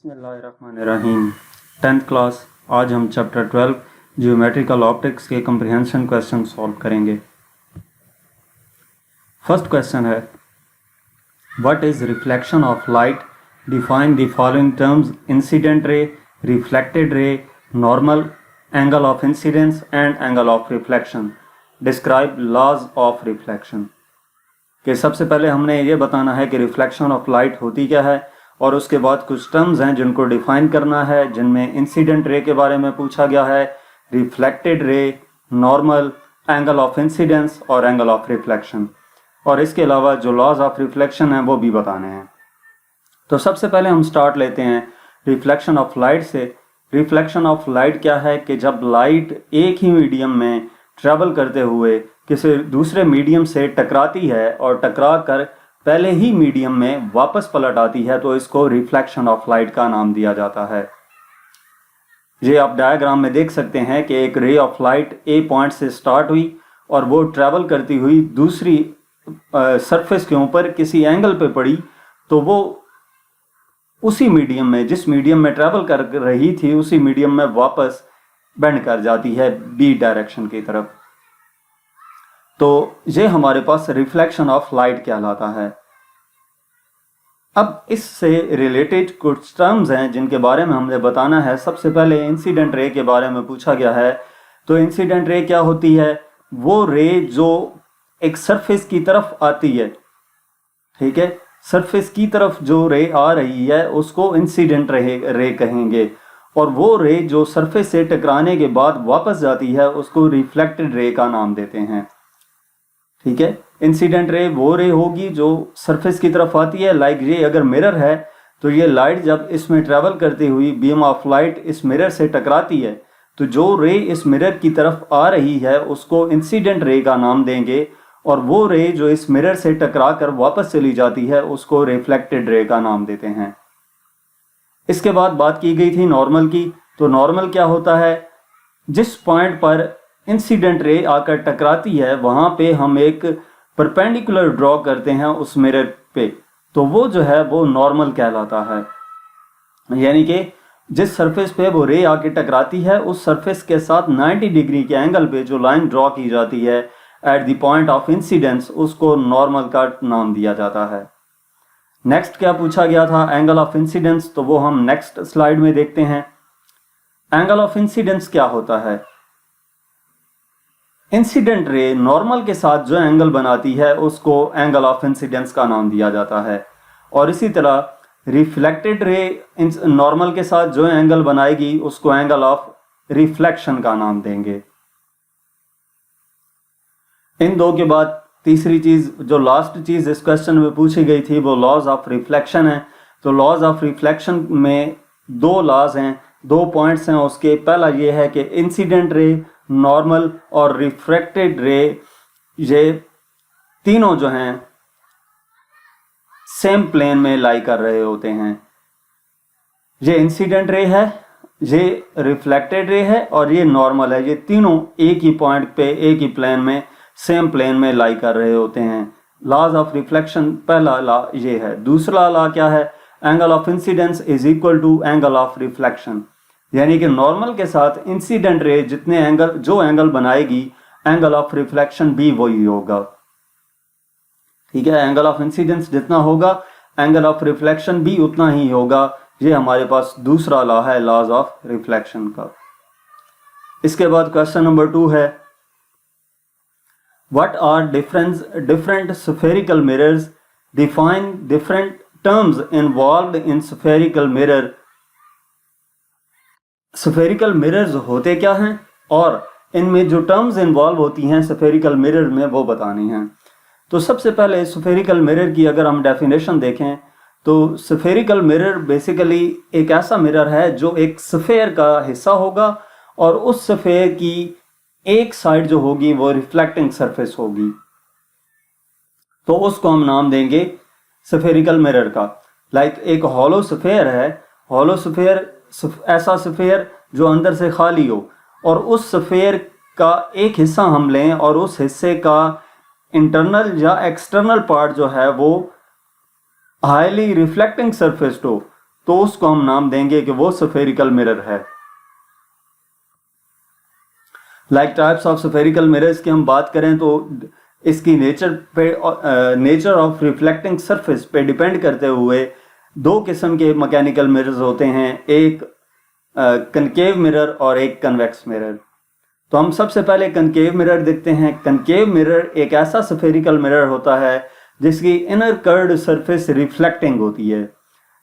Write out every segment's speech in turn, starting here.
बिस्मिल्लाहिर्रहमानिर्रहीम। 10th class. आज हम चैप्टर 12 जियोमेट्रिकल ऑप्टिक्स के कंप्रिहेंशन क्वेश्चन सॉल्व करेंगे। फर्स्ट क्वेश्चन है, what is reflection of light? Define the following terms: incident ray, reflected ray, normal, angle of incidence and angle of reflection. Describe laws of reflection. कि सबसे पहले हमने ये बताना है कि रिफ्लेक्शन ऑफ लाइट होती क्या है, और उसके बाद कुछ टर्म्स हैं जिनको डिफाइन करना है, जिनमें इंसिडेंट रे के बारे में पूछा गया है, reflected ray, normal, angle of incidence और एंगल ऑफ रिफ्लेक्शन। और इसके अलावा जो लॉज ऑफ रिफ्लेक्शन है वो भी बताने हैं। तो सबसे पहले हम स्टार्ट लेते हैं रिफ्लेक्शन ऑफ लाइट से। रिफ्लेक्शन ऑफ लाइट क्या है कि जब लाइट एक ही मीडियम में ट्रेवल करते हुए किसी दूसरे मीडियम से टकराती है और टकरा कर पहले ही मीडियम में वापस पलट आती है, तो इसको रिफ्लेक्शन ऑफ लाइट का नाम दिया जाता है। ये आप डायग्राम में देख सकते हैं कि एक ray of light A point से स्टार्ट हुई और वो ट्रेवल करती हुई दूसरी सरफेस के ऊपर किसी एंगल पे पड़ी, तो वो उसी मीडियम में, जिस मीडियम में ट्रेवल कर रही थी, उसी मीडियम में वापस बेंड कर जाती है बी डायरेक्शन की तरफ। तो ये हमारे पास रिफ्लेक्शन ऑफ लाइट कहलाता है। अब इससे रिलेटेड कुछ टर्म्स हैं जिनके बारे में हमने बताना है। सबसे पहले इंसिडेंट रे के बारे में पूछा गया है। तो इंसिडेंट रे क्या होती है? वो रे जो एक सरफेस की तरफ आती है, ठीक है, सरफेस की तरफ जो रे आ रही है उसको इंसिडेंट रे कहेंगे, और वो रे जो सरफेस से टकराने के बाद वापस जाती है उसको रिफ्लेक्टेड रे का नाम देते हैं। ठीक है, इंसिडेंट रे वो रे होगी जो सरफेस की तरफ आती है। लाइक ये अगर मिरर है तो ये लाइट जब इसमें ट्रेवल करती हुई बीम ऑफ लाइट इस मिरर से टकराती है, तो जो रे इस मिरर की तरफ आ रही है उसको इंसिडेंट रे का नाम देंगे, और वो रे जो इस मिरर से टकरा कर वापस चली जाती है उसको रिफ्लेक्टेड रे का नाम देते हैं। इसके बाद बात की गई थी नॉर्मल की। तो नॉर्मल क्या होता है? जिस पॉइंट पर इंसिडेंट रे आकर टकराती है वहां पे हम एक परपेंडिकुलर ड्रॉ करते हैं उस मिरर पे, तो वो जो है वो नॉर्मल कहलाता है। यानी कि जिस सरफेस पे वो रे आके टकराती है उस सरफेस के साथ 90 डिग्री के एंगल पे जो लाइन ड्रॉ की जाती है eight the point of incidence, उसको नॉर्मल का नाम दिया जाता है। नेक्स्ट क्या पूछा गया था? Angle of incidence. तो वो हम नेक्स्ट स्लाइड में देखते हैं। एंगल ऑफ इंसिडेंस क्या होता है? इंसिडेंट रे नॉर्मल के साथ जो एंगल बनाती है उसको एंगल ऑफ इंसिडेंस का नाम दिया जाता है, और इसी तरह रिफ्लेक्टेड रे नॉर्मल के साथ जो एंगल बनाएगी उसको एंगल ऑफ रिफ्लेक्शन का नाम देंगे। इन दो के बाद तीसरी चीज, जो लास्ट चीज इस क्वेश्चन में पूछी गई थी, वो लॉज ऑफ रिफ्लेक्शन है। तो लॉज ऑफ रिफ्लेक्शन में दो लॉज हैं, दो पॉइंट्स हैं उसके। पहला ये है कि इंसिडेंट रे, नॉर्मल और रिफ्रैक्टेड रे, ये तीनों जो हैं सेम प्लेन में लाई कर रहे होते हैं। ये इंसिडेंट रे है, ये रिफ्लेक्टेड रे है और ये नॉर्मल है। ये तीनों एक ही पॉइंट पे, एक ही प्लेन में, सेम प्लेन में लाई कर रहे होते हैं। लॉज ऑफ रिफ्लेक्शन पहला लॉ ये है। दूसरा लॉ क्या है? Angle of incidence is equal to angle of reflection. यानी कि नॉर्मल के साथ इंसिडेंट रे जितने एंगल, जो एंगल बनाएगी, एंगल ऑफ रिफ्लेक्शन भी वही होगा। ठीक है, एंगल ऑफ इंसिडेंस जितना होगा एंगल ऑफ रिफ्लेक्शन भी उतना ही होगा। ये हमारे पास दूसरा लॉ है लॉज ऑफ रिफ्लेक्शन का। इसके बाद क्वेश्चन नंबर 2 है, what are different spherical mirrors? Define different terms involved in spherical mirror. Spherical mirrors होते क्या हैं और इनमें जो टर्म्स इन्वॉल्व होती हैं स्फेरिकल मिरर में, वो बतानी हैं। तो सबसे पहले स्फेरिकल मिरर की अगर हम डेफिनेशन देखें तो स्फेरिकल मिरर बेसिकली एक ऐसा मिरर है जो एक स्फेयर का हिस्सा होगा और उस स्फेयर की एक साइड जो होगी वो रिफ्लेक्टिंग सरफेस होगी, तो उसको हम नाम देंगे स्फेरिकल मिरर का। लाइक एक हॉलो स्फेयर है, हॉलो स्फेयर ऐसा स्फेयर जो अंदर से खाली हो, और उस स्फेयर का एक हिस्सा हम लें और उस हिस्से का इंटरनल या एक्सटर्नल पार्ट जो है वो हाईली रिफ्लेक्टिंग सरफेस हो, तो उसको हम नाम देंगे कि वो स्फेरिकल मिरर है। Like types of spherical mirrors की हम बात करें तो इसकी नेचर ऑफ रिफ्लेक्टिंग सरफेस पे डिपेंड करते हुए दो किस्म के मैकेनिकल मिरर्स होते हैं, एक कनकेव मिरर और एक कन्वेक्स मिरर। तो हम सबसे पहले कनकेव मिरर देखते हैं। कनकेव मिरर एक ऐसा स्फेरिकल मिरर होता है जिसकी इनर कर्व्ड सरफेस रिफ्लेक्टिंग होती है,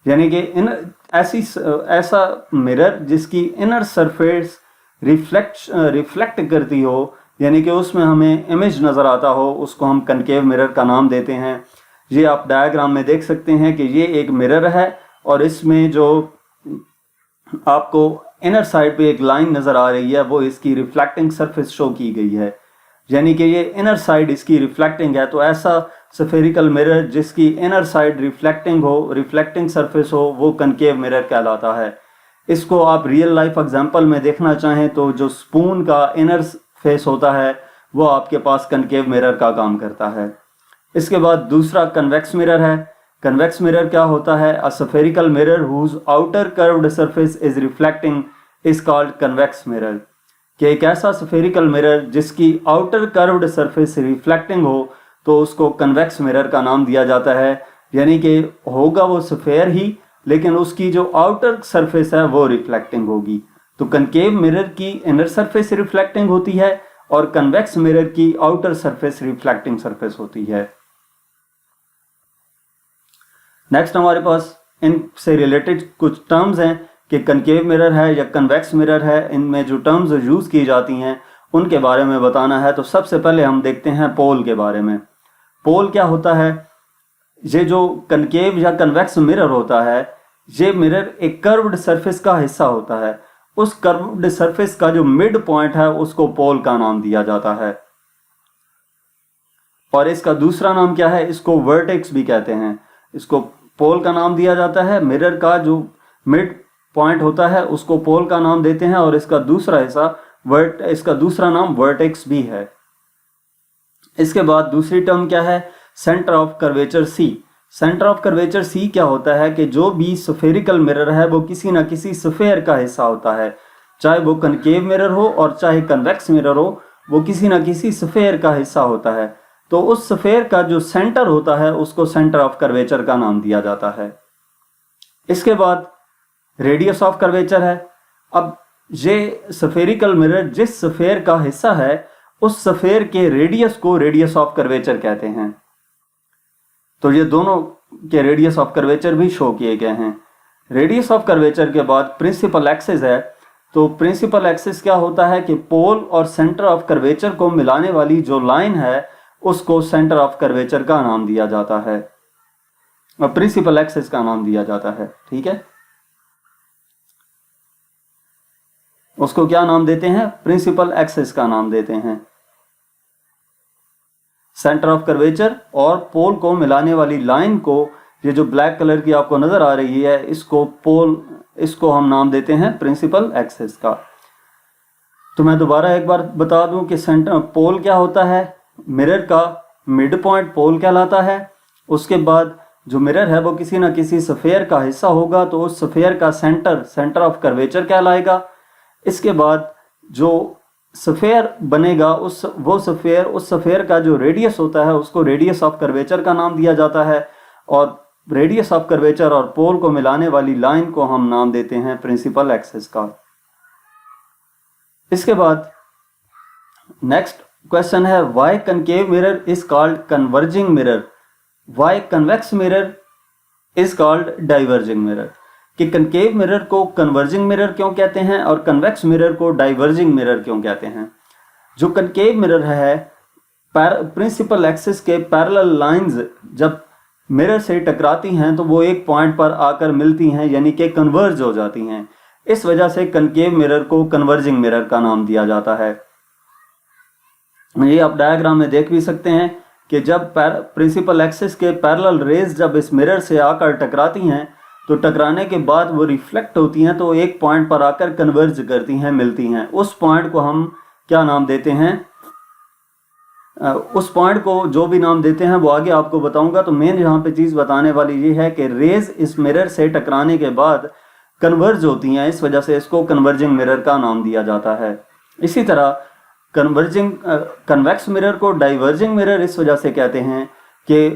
यानी कि ऐसा मिरर जिसकी इनर सरफेस रिफ्लेक्ट करती हो, यानी कि उसमें हमें इमेज नज़र आता हो, उसको हम कनकेव मिरर का नाम देते हैं। ये आप डायग्राम में देख सकते हैं कि ये एक मिरर है और इसमें जो आपको इनर साइड पे एक लाइन नज़र आ रही है वो इसकी रिफ्लेक्टिंग सरफेस शो की गई है, यानी कि ये इनर साइड इसकी रिफ्लेक्टिंग है। तो ऐसा स्फेरिकल मिरर जिसकी इनर साइड रिफ्लेक्टिंग सरफेस हो, वो कनकेव मिरर कहलाता है। इसको आप रियल लाइफ एग्जांपल में देखना चाहें तो जो स्पून का इनर फेस होता है वो आपके पास कनकेव मिरर का काम करता है। इसके बाद दूसरा कन्वेक्स मिरर है। कन्वेक्स मिरर क्या होता है? A spherical mirror whose outer curved surface is reflecting is called convex mirror. कि एक ऐसा स्फेरिकल मिरर जिसकी आउटर कर्व्ड सरफेस रिफ्लेक्टिंग हो तो उसको कन्वेक्स मिरर का नाम दिया जाता है, यानी कि होगा वो स्फेयर ही लेकिन उसकी जो आउटर सरफेस है वो रिफ्लेक्टिंग होगी। तो कनकेव मिरर की इनर सरफेस रिफ्लेक्टिंग होती है और कन्वेक्स मिरर की आउटर सरफेस रिफ्लेक्टिंग सरफेस होती है। नेक्स्ट हमारे पास इनसे रिलेटेड कुछ टर्म्स हैं कि कनकेव मिरर है या कन्वेक्स मिरर है, इनमें जो टर्म्स यूज की जाती हैं उनके बारे में बताना है। तो सबसे पहले हम देखते हैं पोल के बारे में। पोल क्या होता है? ये जो कनकेव या कन्वेक्स मिरर होता है, ये मिरर एक कर्व्ड सरफेस का हिस्सा होता है। उस कर्व्ड सरफेस का जो मिड पॉइंट है उसको पोल का नाम दिया जाता है। और इसका दूसरा नाम क्या है? इसको वर्टेक्स भी कहते हैं। इसको पोल का नाम दिया जाता है, मिरर का जो मिड पॉइंट होता है उसको पोल का नाम देते हैं और इसका दूसरा हिस्सा इसका दूसरा नाम वर्टेक्स भी है। इसके बाद दूसरी टर्म क्या है? Centre of curvature C. Centre of curvature C क्या होता है कि जो भी स्फेरिकल मिरर है वो किसी ना किसी स्फेयर का हिस्सा होता है, चाहे वो कनकेव मिरर हो और चाहे कन्वेक्स मिरर हो, वो किसी ना किसी स्फेयर का हिस्सा होता है। तो उस स्फेयर का जो सेंटर होता है उसको सेंटर ऑफ कर्वेचर का नाम दिया जाता है। इसके बाद रेडियस ऑफ कर्वेचर है। अब ये स्फेरिकल मिरर जिस स्फेयर का हिस्सा है उस स्फेयर के रेडियस को रेडियस ऑफ कर्वेचर कहते हैं। तो ये दोनों के रेडियस ऑफ कर्वेचर भी शो किए गए हैं। रेडियस ऑफ कर्वेचर के बाद प्रिंसिपल एक्सिस है। तो प्रिंसिपल एक्सिस क्या होता है कि पोल और सेंटर ऑफ कर्वेचर को मिलाने वाली जो लाइन है उसको सेंटर ऑफ कर्वेचर का नाम दिया जाता है और प्रिंसिपल एक्सिस का नाम दिया जाता है। ठीक है, उसको क्या नाम देते हैं? प्रिंसिपल एक्सिस का नाम देते हैं। सेंटर ऑफ कर्वेचर और पोल को मिलाने वाली लाइन को, ये जो ब्लैक कलर की आपको नजर आ रही है, इसको हम नाम देते हैं प्रिंसिपल एक्सिस का। तो मैं दोबारा एक बार बता दूं कि पोल क्या होता है? मिरर का मिड पॉइंट पोल कहलाता है। उसके बाद जो मिरर है वो किसी ना किसी स्फेयर का हिस्सा होगा तो उस स्फेयर का सेंटर ऑफ कर्वेचर कहलाएगा। इसके बाद जो स्फेयर बनेगा उस स्फेयर का जो रेडियस होता है उसको रेडियस ऑफ कर्वेचर का नाम दिया जाता है और रेडियस ऑफ कर्वेचर और पोल को मिलाने वाली लाइन को हम नाम देते हैं प्रिंसिपल एक्सिस का। इसके बाद नेक्स्ट क्वेश्चन है, why concave mirror is called converging mirror, why convex mirror is called diverging mirror. कि कनकेव मिरर को कन्वर्जिंग मिरर क्यों कहते हैं और कन्वेक्स मिरर को डाइवर्जिंग मिरर क्यों कहते हैं। जो कनकेव मिरर है, प्रिंसिपल एक्सिस के पैरेलल लाइंस जब मिरर से टकराती हैं तो वो एक पॉइंट पर आकर मिलती हैं, यानी कि कन्वर्ज हो जाती हैं। इस वजह से कनकेव मिरर को कन्वर्जिंग मिरर का नाम दिया जाता है। ये आप डायग्राम में देख भी सकते हैं कि जब प्रिंसिपल एक्सिस के पैरेलल रेज जब इस मिरर से आकर टकराती हैं तो टकराने के बाद वो रिफ्लेक्ट होती हैं तो एक पॉइंट पर आकर कन्वर्ज करती हैं, मिलती हैं। उस पॉइंट को हम क्या नाम देते हैं? उस पॉइंट को जो भी नाम देते हैं वो आगे आपको बताऊंगा। तो मेन यहाँ पे चीज़ बताने वाली ये है कि रेज इस मिरर से टकराने के बाद कन्वर्ज होती हैं, इस वजह से इसको कन्वर्जिंग मिरर का नाम दिया जाता है। इसी तरह कन्वेक्स मिरर को डाइवर्जिंग मिरर इस वजह से कहते हैं कि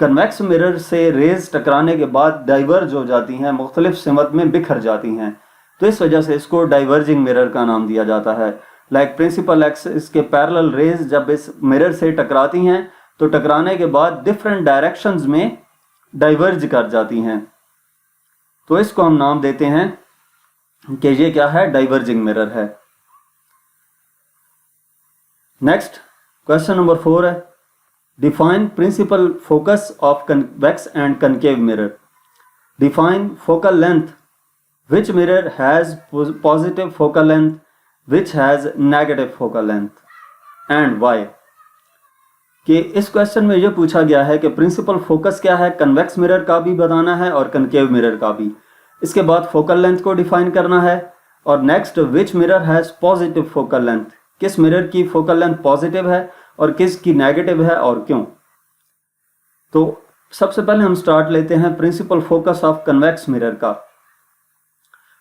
कन्वेक्स मिरर से रेज टकराने के बाद डाइवर्ज हो जाती हैं, मुख्तलिफ सिमत में बिखर जाती हैं, तो इस वजह से इसको डाइवर्जिंग मिरर का नाम दिया जाता है। लाइक प्रिंसिपल एक्सिस के पैरेलल रेज जब इस मिरर से टकराती हैं तो टकराने के बाद डिफरेंट डायरेक्शंस में डाइवर्ज कर जाती हैं, तो इसको हम नाम देते हैं कि ये क्या है, डाइवर्जिंग मिरर है। नेक्स्ट क्वेश्चन नंबर 4 है, define principal focus of convex and concave mirror. Define focal length which mirror has positive focal length, which has negative focal length and why। कि इस क्वेश्चन में ये पूछा गया है कि प्रिंसिपल फोकस क्या है, कन्वेक्स मिरर का भी बताना है और कनकेव मिरर का भी। इसके बाद फोकल लेंथ को डिफाइन करना है और next which mirror has positive focal length, किस मिरर की फोकल लेंथ पॉजिटिव है और किस की नेगेटिव है और क्यों। तो सबसे पहले हम स्टार्ट लेते हैं principal focus of convex mirror का।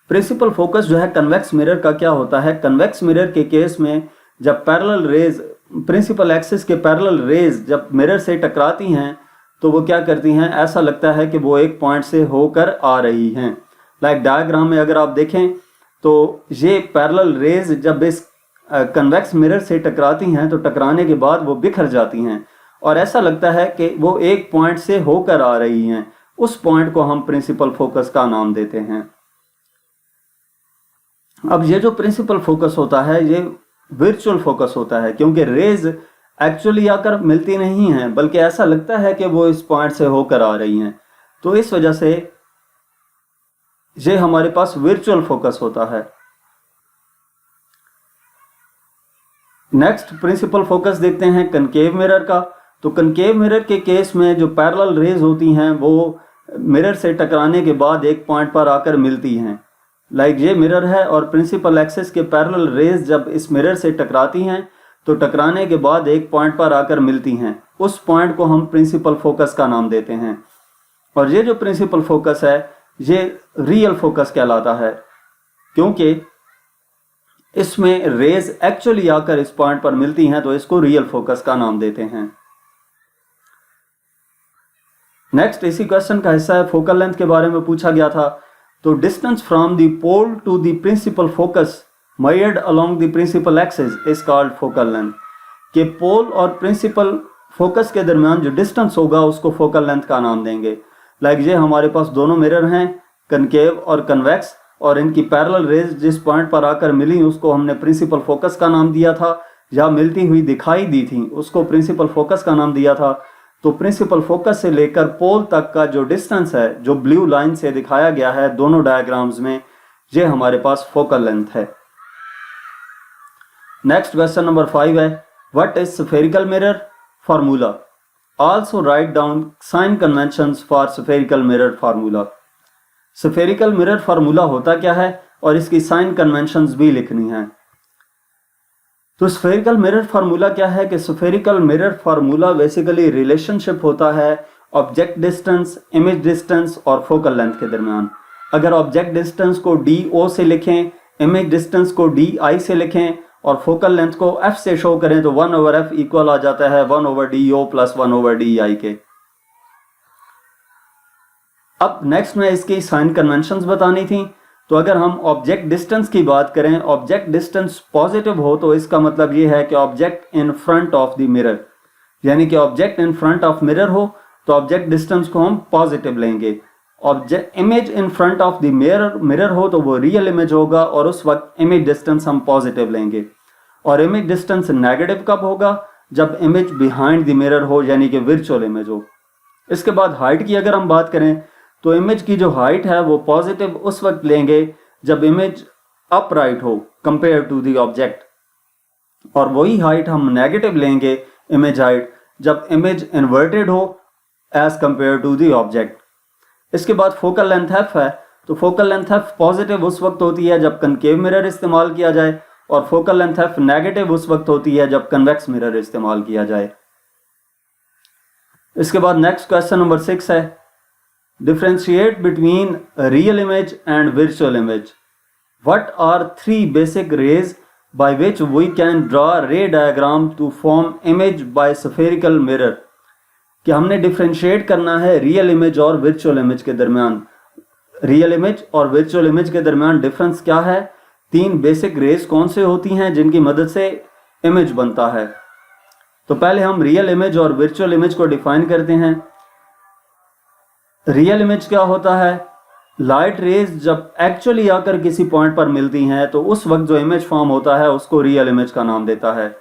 प्रिंसिपल फोकस जो है कन्वेक्स मिरर का क्या होता है, कन्वेक्स मिरर के केस में जब पैरेलल रेज प्रिंसिपल एक्सिस के पैरेलल रेज जब मिरर से टकराती हैं तो वो क्या करती हैं, ऐसा लगता है कि वो एक पॉइंट से होकर आ रही हैं। लाइक डायग्राम में अगर आप देखें तो ये पैरेलल रेज जब इस कन्वेक्स मिरर से टकराती हैं तो टकराने के बाद वो बिखर जाती हैं और ऐसा लगता है कि वो एक पॉइंट से होकर आ रही हैं। उस पॉइंट को हम प्रिंसिपल फोकस का नाम देते हैं। अब ये जो प्रिंसिपल फोकस होता है ये वर्चुअल फोकस होता है, क्योंकि रेज एक्चुअली आकर मिलती नहीं हैं बल्कि ऐसा लगता है कि वो इस पॉइंट से होकर आ रही हैं, तो इस वजह से ये हमारे पास वर्चुअल फोकस होता है। नेक्स्ट प्रिंसिपल फोकस देखते हैं कनकेव मिरर का। तो कनकेव मिरर के केस में जो पैरेलल रेज होती हैं वो मिरर से टकराने के बाद एक पॉइंट पर आकर मिलती हैं। लाइक ये मिरर है और प्रिंसिपल एक्सिस के पैरेलल रेज जब इस मिरर से टकराती हैं तो टकराने के बाद एक पॉइंट पर आकर मिलती हैं, उस पॉइंट को हम प्रिंसिपल फोकस का नाम देते हैं। और ये जो प्रिंसिपल फोकस है ये रियल फोकस कहलाता है, क्योंकि इसमें रेज एक्चुअली आकर इस पॉइंट पर मिलती हैं, तो इसको रियल फोकस का नाम देते हैं। नेक्स्ट इसी क्वेश्चन का हिस्सा है, फोकल लेंथ के बारे में पूछा गया था। तो distance from the pole to the principal focus measured along the principal axis is called focal length। के पोल और प्रिंसिपल फोकस के दरमियान जो डिस्टेंस होगा उसको फोकल लेंथ का नाम देंगे। लाइक ये हमारे पास दोनों मिरर हैं, कनकेव और कन्वेक्स, और इनकी पैरेलल रेज जिस पॉइंट पर आकर मिली उसको हमने प्रिंसिपल फोकस का नाम दिया था, या मिलती हुई दिखाई दी थी उसको प्रिंसिपल फोकस का नाम दिया था। तो प्रिंसिपल फोकस से लेकर पोल तक का जो डिस्टेंस है जो ब्लू लाइन से दिखाया गया है दोनों डायग्राम्स में, ये हमारे पास फोकल लेंथ है। नेक्स्ट क्वेश्चन नंबर 5 है, what is spherical mirror formula. Also write down sign conventions for spherical mirror formula. Spherical mirror formula होता क्या है और इसकी साइन कन्वेंशंस भी लिखनी है। तो स्फेरिकल मिरर फार्मूला क्या है कि spherical mirror formula basically relationship होता है ऑब्जेक्ट डिस्टेंस, इमेज डिस्टेंस और फोकल लेंथ के दरमियान। अगर ऑब्जेक्ट डिस्टेंस को DO से लिखें, इमेज डिस्टेंस को DI से लिखें और फोकल लेंथ को F से शो करें तो 1/F इक्वल आ जाता है 1/DO प्लस 1/DI के। अब नेक्स्ट में इसकी साइन कन्वेंशंस बतानी थी। तो अगर हम ऑब्जेक्ट डिस्टेंस की बात करें, ऑब्जेक्ट डिस्टेंस पॉजिटिव हो तो इसका मतलब ये है कि object in front of the mirror, यानी कि object in front of mirror हो तो ऑब्जेक्ट डिस्टेंस को हम पॉजिटिव लेंगे। Object image in front of the mirror हो तो वो रियल इमेज होगा और उस वक्त इमेज डिस्टेंस हम पॉजिटिव लेंगे। और इमेज डिस्टेंस नेगेटिव कब होगा, जब इमेज बिहाइंड द मिरर हो, यानी कि वर्चुअल इमेज हो। इसके बाद हाइट की अगर हम बात करें तो इमेज की जो हाइट है वो पॉजिटिव उस वक्त लेंगे जब इमेज अपराइट हो कंपेयर टू द ऑब्जेक्ट, और वही हाइट हम नेगेटिव लेंगे इमेज हाइट जब इमेज इन्वर्टेड हो as compare to the object. इसके बाद फोकल लेंथ F है। तो फोकल लेंथ F पॉजिटिव उस वक्त होती है जब कनकेव मिरर इस्तेमाल किया जाए, और फोकल लेंथ एफ नेगेटिव उस वक्त होती है जब कन्वेक्स मिरर इस्तेमाल किया जाए। इसके बाद नेक्स्ट क्वेश्चन नंबर 6 है, differentiate between real image and virtual image. What are 3 basic rays by which we can draw ray diagram to form image by spherical mirror. कि हमने डिफरेंशिएट करना है रियल इमेज और वर्चुअल इमेज के दरमियान। Real image और virtual image के दरमियान डिफरेंस क्या है, 3 बेसिक रेज कौन से होती हैं जिनकी मदद से इमेज बनता है। तो पहले हम रियल इमेज और वर्चुअल इमेज को डिफाइन करते हैं। रियल इमेज क्या होता है, लाइट रेज जब एक्चुअली आकर किसी पॉइंट पर मिलती हैं तो उस वक्त जो इमेज फॉर्म होता है उसको रियल इमेज का नाम देता है।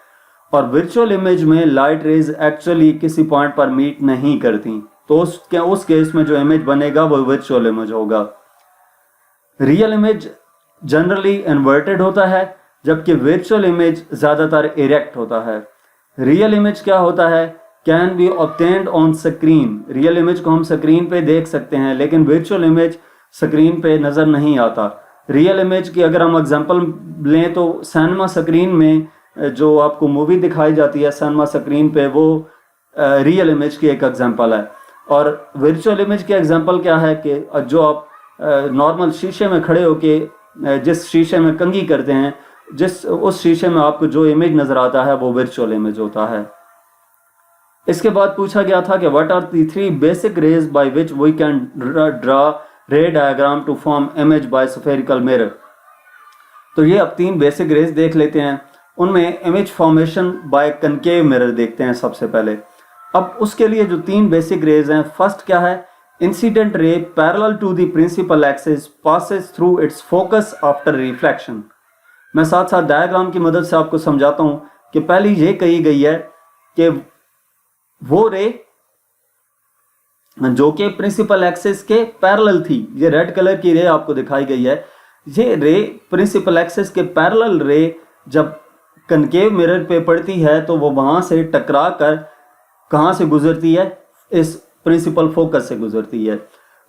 और वर्चुअल इमेज में लाइट रेज एक्चुअली किसी पॉइंट पर मीट नहीं करती, तो उस केस में जो इमेज बनेगा वो वर्चुअल इमेज होगा। रियल इमेज जनरली इन्वर्टेड होता है जबकि वर्चुअल इमेज ज्यादातर इरेक्ट होता है। रियल इमेज क्या होता है, can be obtained on screen. Real image को हम स्क्रीन पे देख सकते हैं लेकिन वर्चुअल इमेज स्क्रीन पे नजर नहीं आता। रियल इमेज की अगर हम एग्जांपल लें तो सिनेमा स्क्रीन में जो आपको मूवी दिखाई जाती है सिनेमा स्क्रीन पे, वो रियल इमेज की एक एग्जांपल है। और वर्चुअल इमेज की एग्जांपल क्या है कि जो आप नॉर्मल शीशे में खड़े होके जिस शीशे में कंघी करते हैं, उस शीशे में आपको जो इमेज नजर आता है वो वर्चुअल इमेज होता है। इसके बाद पूछा गया था कि what are the 3 basic rays by which we can draw ray diagram to form image by spherical mirror. तो ये अब 3 बेसिक रेज देख लेते हैं। उनमें image formation by concave mirror देखते हैं सबसे पहले। अब उसके लिए जो 3 बेसिक रेज हैं, फर्स्ट क्या है, incident ray parallel to the principal axis passes through its focus after reflection. मैं साथ साथ डायग्राम की मदद से आपको समझाता हूं कि पहले ये कही गई है कि वो रे जो कि प्रिंसिपल एक्सिस के पैरेलल थी, ये रेड कलर की रे आपको दिखाई गई है, ये रे प्रिंसिपल एक्सिस के पैरेलल रे जब कनकेव मिरर पे पड़ती है तो वो वहां से टकरा कर कहां से गुजरती है, इस प्रिंसिपल फोकस से गुजरती है।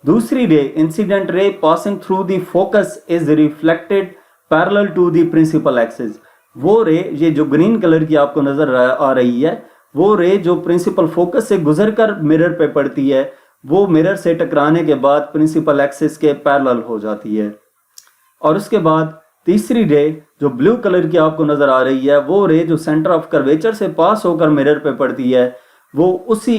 दूसरी ray incident ray passing through the focus is reflected parallel to the principal axis. वो रे, ये जो ग्रीन कलर की आपको नजर आ रही है, वो रे जो प्रिंसिपल फोकस से गुजरकर मिरर पे पड़ती है, वो मिरर से टकराने के बाद प्रिंसिपल एक्सिस के पैरेलल हो जाती है। और उसके बाद तीसरी रे जो ब्लू कलर की आपको नजर आ रही है, वो रे जो सेंटर ऑफ कर्वेचर से पास होकर मिरर पे पड़ती है, वो उसी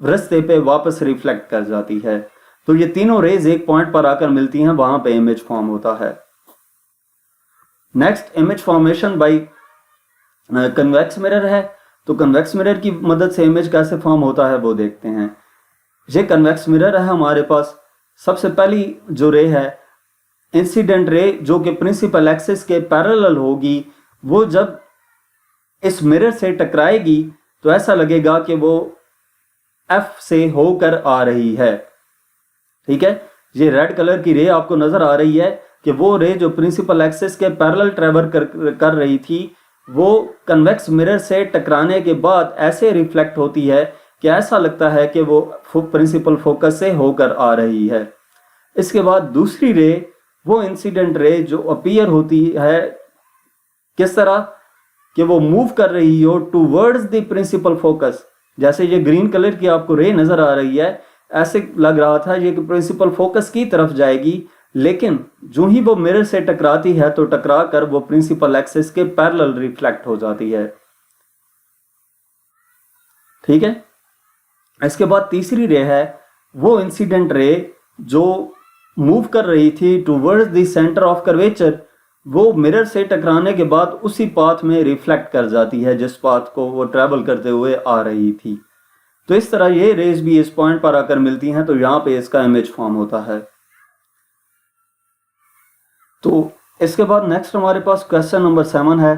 रास्ते पे वापस रिफ्लेक्ट कर जाती है। तो ये तीनों रेज एक पॉइंट पर आकर मिलती हैं, वहां पे इमेज फॉर्म होता है। Next, image formation by convex mirror है। तो कन्वेक्स मिरर की मदद से इमेज कैसे फॉर्म होता है वो देखते हैं। ये कन्वेक्स मिरर है हमारे पास। सबसे पहली जो रे है इंसिडेंट रे जो कि प्रिंसिपल एक्सिस के पैरेलल होगी, वो जब इस मिरर से टकराएगी तो ऐसा लगेगा कि वो एफ से होकर आ रही है। ठीक है, ये रेड कलर की रे आपको नजर आ रही है कि वो रे जो प्रिंसिपल एक्सिस के पैरेलल ट्रेवल कर रही थी, वो कन्वेक्स मिरर से टकराने के बाद ऐसे रिफ्लेक्ट होती है कि ऐसा लगता है कि वो प्रिंसिपल फोकस से होकर आ रही है। इसके बाद दूसरी रे, वो इंसिडेंट रे जो अपीयर होती है किस तरह कि वो मूव कर रही हो टूवर्ड्स द प्रिंसिपल फोकस। जैसे ये ग्रीन कलर की आपको रे नजर आ रही है, ऐसे लग रहा था ये कि प्रिंसिपल फोकस की तरफ जाएगी, लेकिन जो ही वो मिरर से टकराती है तो टकरा कर वो प्रिंसिपल एक्सिस के पैरेलल रिफ्लेक्ट हो जाती है। ठीक है, इसके बाद तीसरी रे है वो इंसिडेंट रे जो मूव कर रही थी towards the centre of curvature, वो मिरर से टकराने के बाद उसी पाथ में रिफ्लेक्ट कर जाती है जिस पाथ को वो ट्रैवल करते हुए आ रही थी। तो इस तरह ये रेज भी इस पॉइंट पर आकर मिलती हैं, तो यहां पे इसका इमेज फॉर्म होता है। तो इसके बाद नेक्स्ट हमारे पास क्वेश्चन नंबर 7 है,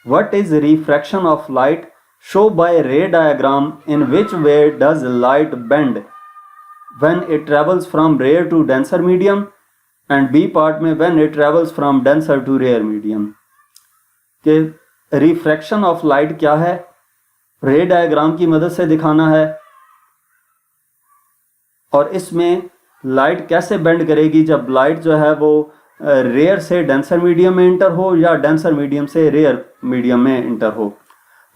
what is refraction of light, show by ray diagram in which way does light bend when it travels from rare to denser medium, and B part में when it travels from denser to rare medium। कि refraction of light क्या है, रे diagram की मदद से दिखाना है, और इसमें लाइट कैसे बेंड करेगी जब लाइट जो है वो रेयर से डेंसर मीडियम में इंटर हो या डेंसर मीडियम से रेयर मीडियम में इंटर हो।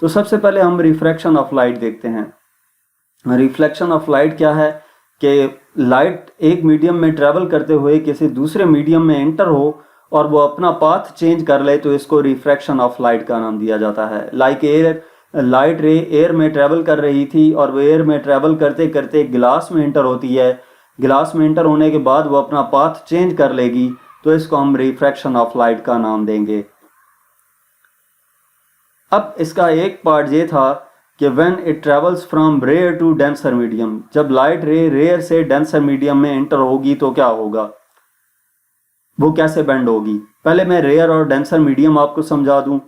तो सबसे पहले हम रिफ्रैक्शन ऑफ लाइट देखते हैं। रिफ्लेक्शन ऑफ लाइट क्या है कि लाइट एक मीडियम में ट्रेवल करते हुए किसी दूसरे मीडियम में एंटर हो और वो अपना पाथ चेंज कर ले, तो इसको रिफ्रैक्शन ऑफ लाइट का नाम दिया जाता है। लाइक एयर, लाइट रे एयर में ट्रेवल कर रही थी और वो एयर में ट्रेवल करते करते ग्लास में एंटर होती है। ग्लास में एंटर होने के बाद वो अपना पाथ चेंज कर लेगी, तो इसको हम रिफ्रैक्शन ऑफ लाइट का नाम देंगे। अब इसका एक पार्ट ये था कि when it travels from rarer to denser medium, जब लाइट रे रेयर से डेंसर मीडियम में एंटर होगी तो क्या होगा, वो कैसे बेंड होगी। पहले मैं रेयर और डेंसर मीडियम आपको समझा दूं।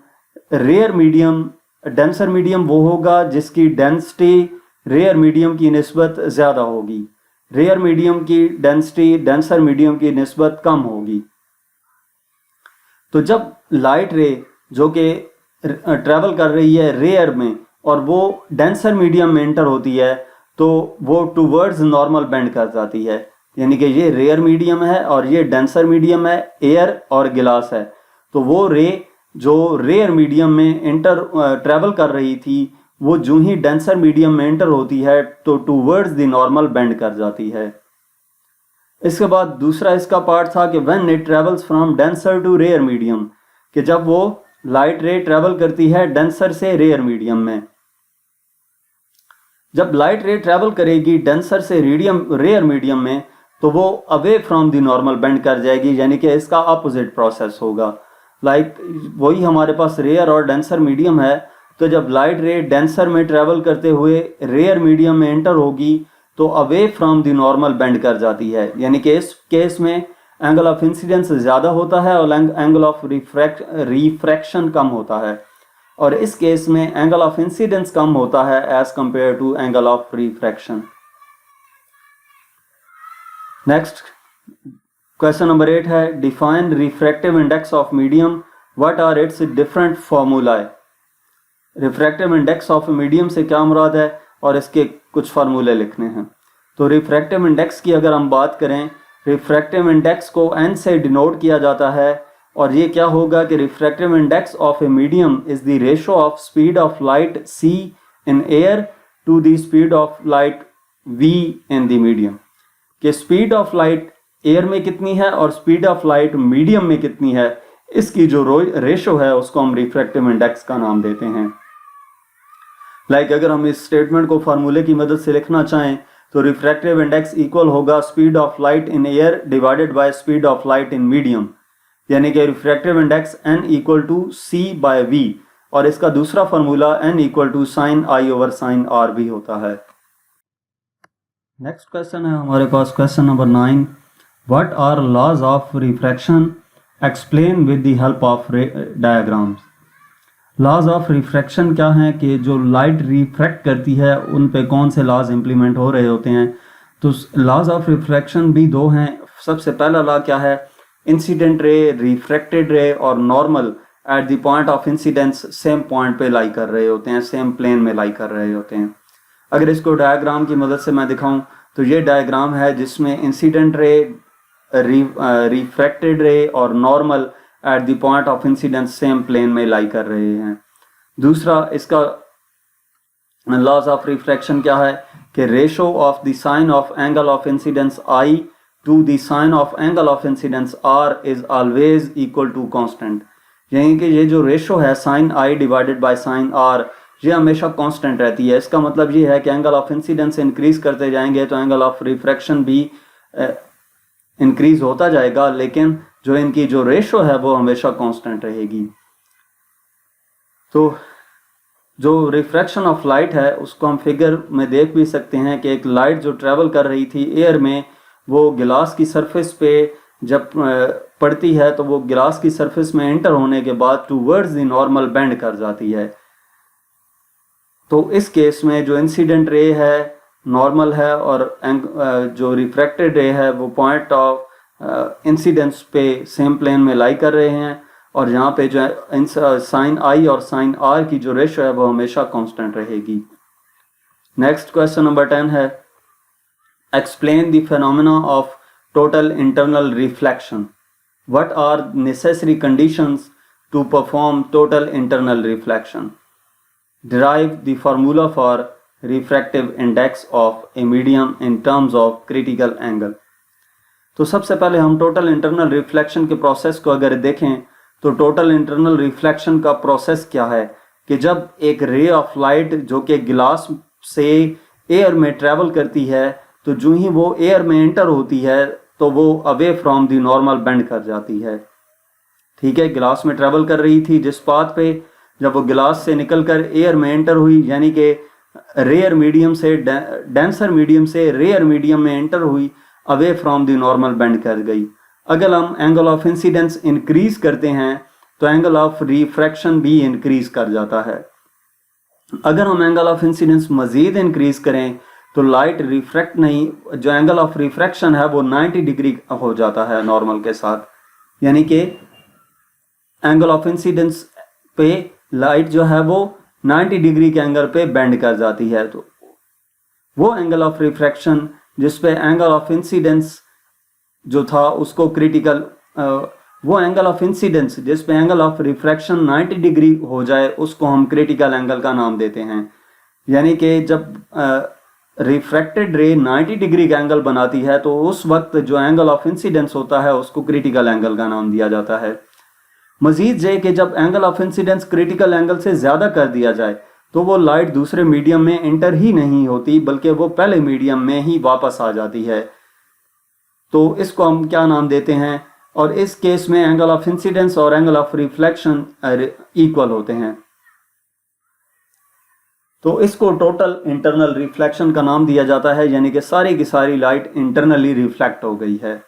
रेयर मीडियम, डेंसर मीडियम वो होगा जिसकी डेंसिटी रेयर मीडियम की निस्बत ज़्यादा होगी। रेयर मीडियम की डेंसिटी डेंसर मीडियम की निस्बत कम होगी। तो जब लाइट रे जो कि ट्रेवल कर रही है रेयर में और वो डेंसर मीडियम में एंटर होती है, तो वो टूवर्ड्स नॉर्मल बेंड कर जाती है। यानी कि ये रेयर मीडियम है और ये डेंसर मीडियम है, एयर और गिलास है। तो वो रे जो रेयर मीडियम में ट्रेवल कर रही थी, वो जो ही डेंसर मीडियम में एंटर होती है तो टूवर्ड्स द नॉर्मल बेंड कर जाती है। इसके बाद दूसरा इसका पार्ट था कि when it travels from denser to rarer medium, कि जब वो लाइट रे ट्रेवल करती है डेंसर से रेयर मीडियम में। जब लाइट रे ट्रेवल करेगी डेंसर से रेयर मीडियम में, तो वो away from the normal bend कर जाएगी, यानी कि इसका अपोजिट प्रोसेस होगा। लाइक वही हमारे पास रेयर और डेंसर मीडियम है, तो जब लाइट रे डेंसर में ट्रेवल करते हुए रेयर मीडियम में एंटर होगी तो away from the normal bend कर जाती है। यानी कि इस केस में एंगल ऑफ इंसिडेंस ज़्यादा होता है और एंगल ऑफ रिफ्रैक्शन कम होता है, और इस केस में एंगल ऑफ इंसिडेंस कम होता है as compare to angle of refraction. Next question number 8 है, define refractive index of medium, what are its different formulae. Refractive index of medium से क्या मुराद है और इसके कुछ फार्मूले लिखने हैं। तो रिफ्रैक्टिव इंडेक्स की अगर हम बात करें, रिफ्रैक्टिव इंडेक्स को n से डिनोट किया जाता है, और ये क्या होगा कि refractive index of a medium is the ratio of speed of light c in air to the speed of light v in the medium. कि स्पीड ऑफ लाइट एयर में कितनी है और स्पीड ऑफ लाइट मीडियम में कितनी है, इसकी जो रेशो है उसको हम रिफ्रैक्टिव इंडेक्स का नाम देते हैं। लाइक अगर हम इस स्टेटमेंट को फार्मूले की मदद से लिखना चाहें तो रिफ्रैक्टिव इंडेक्स इक्वल होगा speed of light in air divided by speed of light in medium, यानी कि refractive index n equal to c by v, और इसका दूसरा formula n equal to sine i over sine r भी होता है। Next question है हमारे पास question number 9, what are laws of refraction, explain with the help of diagrams. Laws of refraction क्या है कि जो लाइट रिफ्रैक्ट करती है उन पे कौन से लॉज इंप्लीमेंट हो रहे होते हैं। तो लॉज ऑफ रिफ्रैक्शन भी दो हैं। सबसे पहला लॉ क्या है, इंसिडेंट रे, रिफ्रैक्टेड रे और normal at the point of incidence same point पे लाई कर रहे होते हैं, सेम प्लेन में लाई कर रहे होते हैं। अगर इसको डायग्राम की मदद से मैं दिखाऊं तो ये डायग्राम है जिसमें इंसिडेंट रे, रिफ्रैक्टेड रे और normal at the point of incidence same plane में लाई कर रहे हैं। दूसरा इसका लॉज ऑफ रिफ्रैक्शन क्या है कि ratio of the sine of angle of incidence I to the sine of angle of incidence R is always equal to constant, यानी कि ये जो रेशो है sine I divided by sine R, ये हमेशा कांस्टेंट रहती है। इसका मतलब ये है कि एंगल ऑफ इंसिडेंस इंक्रीज करते जाएंगे तो एंगल ऑफ रिफ्रैक्शन भी इंक्रीज होता जाएगा, लेकिन जो इनकी जो रेशो है वो हमेशा कांस्टेंट रहेगी। तो जो रिफ्रैक्शन ऑफ लाइट है उसको हम फिगर में देख भी सकते हैं कि एक लाइट जो ट्रेवल कर रही थी एयर में, वो गिलास की सरफेस पे जब पड़ती है तो वो गिलास की सरफेस में एंटर होने के बाद टूवर्ड्स द नॉर्मल बेंड कर जाती है। तो इस केस में जो इंसिडेंट रे है नॉर्मल है और जो रिफ्रैक्टेड रे है वो पॉइंट ऑफ इंसिडेंस पे सेम प्लेन में लाई कर रहे हैं, और यहाँ पे जो है साइन I और साइन R की जो रेशो है वो हमेशा कांस्टेंट रहेगी। नेक्स्ट क्वेश्चन नंबर 10 है, explain the phenomena of total internal reflection. What are necessary conditions to perform total internal reflection? Derive the formula for refractive index of a medium in terms of critical angle. तो सबसे पहले हम total internal reflection के process को अगर देखें तो total internal reflection का प्रोसेस क्या है कि जब एक रे ऑफ लाइट जो कि गिलास से एयर में ट्रेवल करती है तो जो ही वो एयर में एंटर होती है तो वो away from the normal bend कर जाती है। ठीक है, गिलास में ट्रेवल कर रही थी जिस पाथ पे, जब वो गिलास से निकलकर एयर में एंटर हुई यानी कि रेयर मीडियम से डेंसर मीडियम से रेयर मीडियम में एंटर हुई, away from the normal bend कर गई। अगर हम एंगल ऑफ इंसिडेंस इंक्रीज करते हैं तो एंगल ऑफ रिफ्रैक्शन भी इंक्रीज कर जाता है। अगर हम एंगल ऑफ इंसिडेंस मजीद इंक्रीज करें तो लाइट रिफ्रैक्ट नहीं, जो एंगल ऑफ रिफ्रैक्शन है वो 90 डिग्री हो जाता है नॉर्मल के साथ, यानी कि एंगल ऑफ इंसिडेंस पे लाइट जो है वो 90 डिग्री के एंगल पे बेंड कर जाती है। तो वो एंगल ऑफ रिफ्रैक्शन जिस पे एंगल ऑफ इंसिडेंस जो था उसको क्रिटिकल, वो एंगल ऑफ इंसिडेंस जिस पे एंगल ऑफ रिफ्रैक्शन 90 डिग्री हो जाए उसको हम क्रिटिकल एंगल का नाम देते हैं। यानी कि जब रिफ्रैक्टेड रे 90 डिग्री का एंगल बनाती है तो उस वक्त जो एंगल ऑफ इंसिडेंस होता है उसको क्रिटिकल एंगल का नाम दिया जाता है। मजीद ये कि जब angle of incidence critical angle से ज़्यादा कर दिया जाए तो वो लाइट दूसरे मीडियम में इंटर ही नहीं होती बल्कि वो पहले मीडियम में ही वापस आ जाती है। तो इसको हम क्या नाम देते हैं, और इस केस में एंगल ऑफ इंसिडेंस और एंगल ऑफ रिफ्लेक्शन इक्वल होते हैं। तो इसको टोटल इंटरनल रिफ्लेक्शन का नाम दिया जाता है, यानी कि सारी की सारी लाइट इंटरनली रिफ्लेक्ट हो गई है।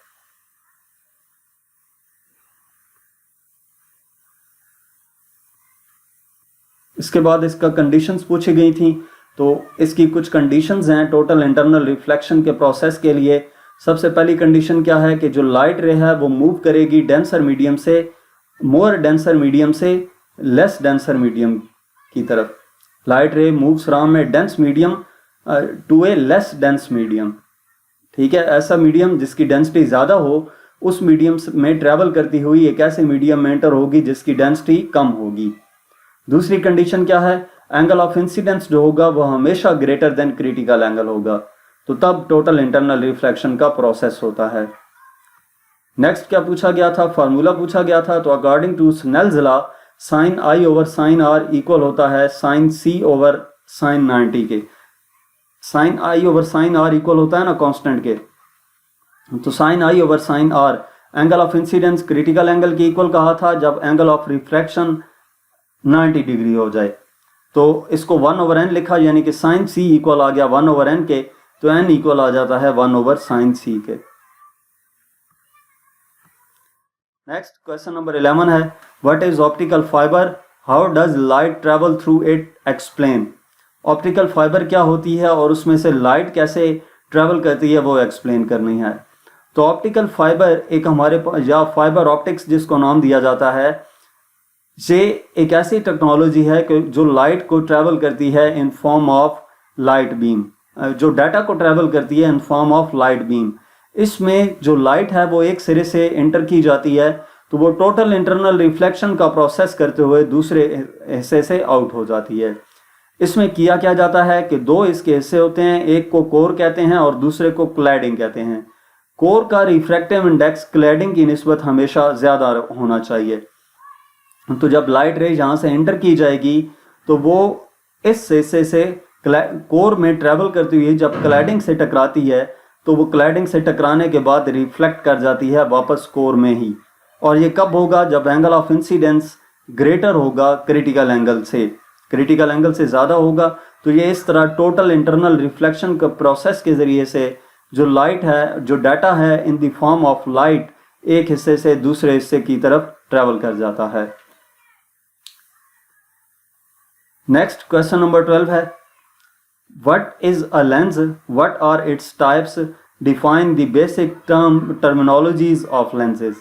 इसके बाद इसका कंडीशंस पूछी गई थी, तो इसकी कुछ कंडीशंस हैं टोटल इंटरनल रिफ्लेक्शन के प्रोसेस के लिए। सबसे पहली कंडीशन क्या है कि जो लाइट रे है वो मूव करेगी डेंसर मीडियम से, मोर डेंसर मीडियम से लेस डेंसर मीडियम की तरफ। Light ray moves from a dense medium to a less dense medium. ठीक है, ऐसा मीडियम जिसकी डेंसिटी ज़्यादा हो उस मीडियम में ट्रेवल करती हुई एक ऐसे मीडियम में एंटर होगी जिसकी डेंसिटी कम होगी। दूसरी कंडीशन क्या है, एंगल ऑफ इंसिडेंस जो होगा वो हमेशा ग्रेटर देन क्रिटिकल एंगल होगा, तो तब टोटल इंटरनल रिफ्लेक्शन का प्रोसेस होता है। नेक्स्ट क्या पूछा गया था, फार्मूला पूछा गया था। तो according to Snell's law sine I over sine R equal होता है साइन सी ओवर साइन 90 के। Sine I over sine R equal होता है ना कांस्टेंट के, तो sine I over sine R angle of incidence critical angle के equal कहा था जब एंगल ऑफ रिफ्रैक्शन 90 डिग्री हो जाए। तो इसको 1 ओवर एन लिखा, यानी कि साइन सी इक्वल आ गया 1 ओवर एन के, तो एन इक्वल आ जाता है 1 ओवर साइन सी के। नेक्स्ट क्वेश्चन नंबर 11 है, what is optical fibre, how does light travel through it, explain. Optical fibre क्या होती है और उसमें से लाइट कैसे ट्रेवल करती है वो एक्सप्लेन करनी है। तो ऑप्टिकल फाइबर एक हमारे या फाइबर ऑप्टिक्स जिसको नाम दिया जाता है, ये एक ऐसी टेक्नोलॉजी है कि जो लाइट को ट्रेवल करती है in form of light beam, जो डाटा को ट्रेवल करती है in form of light beam. इसमें जो लाइट है वो एक सिरे से एंटर की जाती है तो वो टोटल इंटरनल रिफ्लेक्शन का प्रोसेस करते हुए दूसरे हिस्से से आउट हो जाती है। इसमें किया क्या जाता है कि दो इसके हिस्से होते हैं, एक को कोर कहते हैं और दूसरे को क्लैडिंग कहते हैं। कोर का रिफ्रैक्टिव इंडेक्स क्लैडिंग की निस्बत हमेशा ज़्यादा होना चाहिए। तो जब लाइट रे यहाँ से एंटर की जाएगी तो वो इस हिस्से से कोर में ट्रेवल करती हुई जब क्लैडिंग से टकराती है तो वो क्लैडिंग से टकराने के बाद रिफ्लेक्ट कर जाती है वापस कोर में ही। और ये कब होगा, जब एंगल ऑफ इंसिडेंस ग्रेटर होगा क्रिटिकल एंगल से, क्रिटिकल एंगल से ज़्यादा होगा। तो ये इस तरह टोटल इंटरनल रिफ्लेक्शन का प्रोसेस के ज़रिए से जो लाइट है, जो डाटा है in the form of light, एक हिस्से से दूसरे हिस्से की तरफ ट्रेवल कर जाता है। नेक्स्ट क्वेश्चन नंबर 12 है, what is a lens, what are its types, define the basic terminologies of lenses.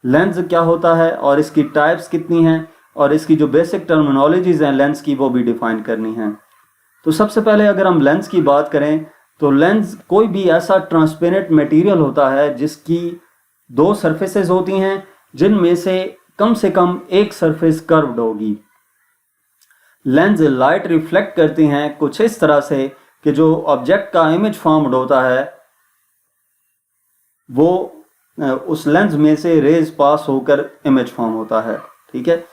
Lens क्या होता है और इसकी टाइप्स कितनी हैं और इसकी जो बेसिक टर्मिनोलॉजीज हैं लेंस की वो भी डिफाइन करनी है। तो सबसे पहले अगर हम लेंस की बात करें तो लेंस कोई भी ऐसा ट्रांसपेरेंट मटेरियल होता है जिसकी दो सरफेसेस होती हैं जिनमें से कम एक सरफेस कर्व्ड होगी। लेंस लाइट रिफ्लेक्ट करती हैं कुछ इस तरह से कि जो ऑब्जेक्ट का इमेज फॉर्म्ड होता है वो उस लेंस में से रेज पास होकर इमेज फॉर्म होता है। ठीक है,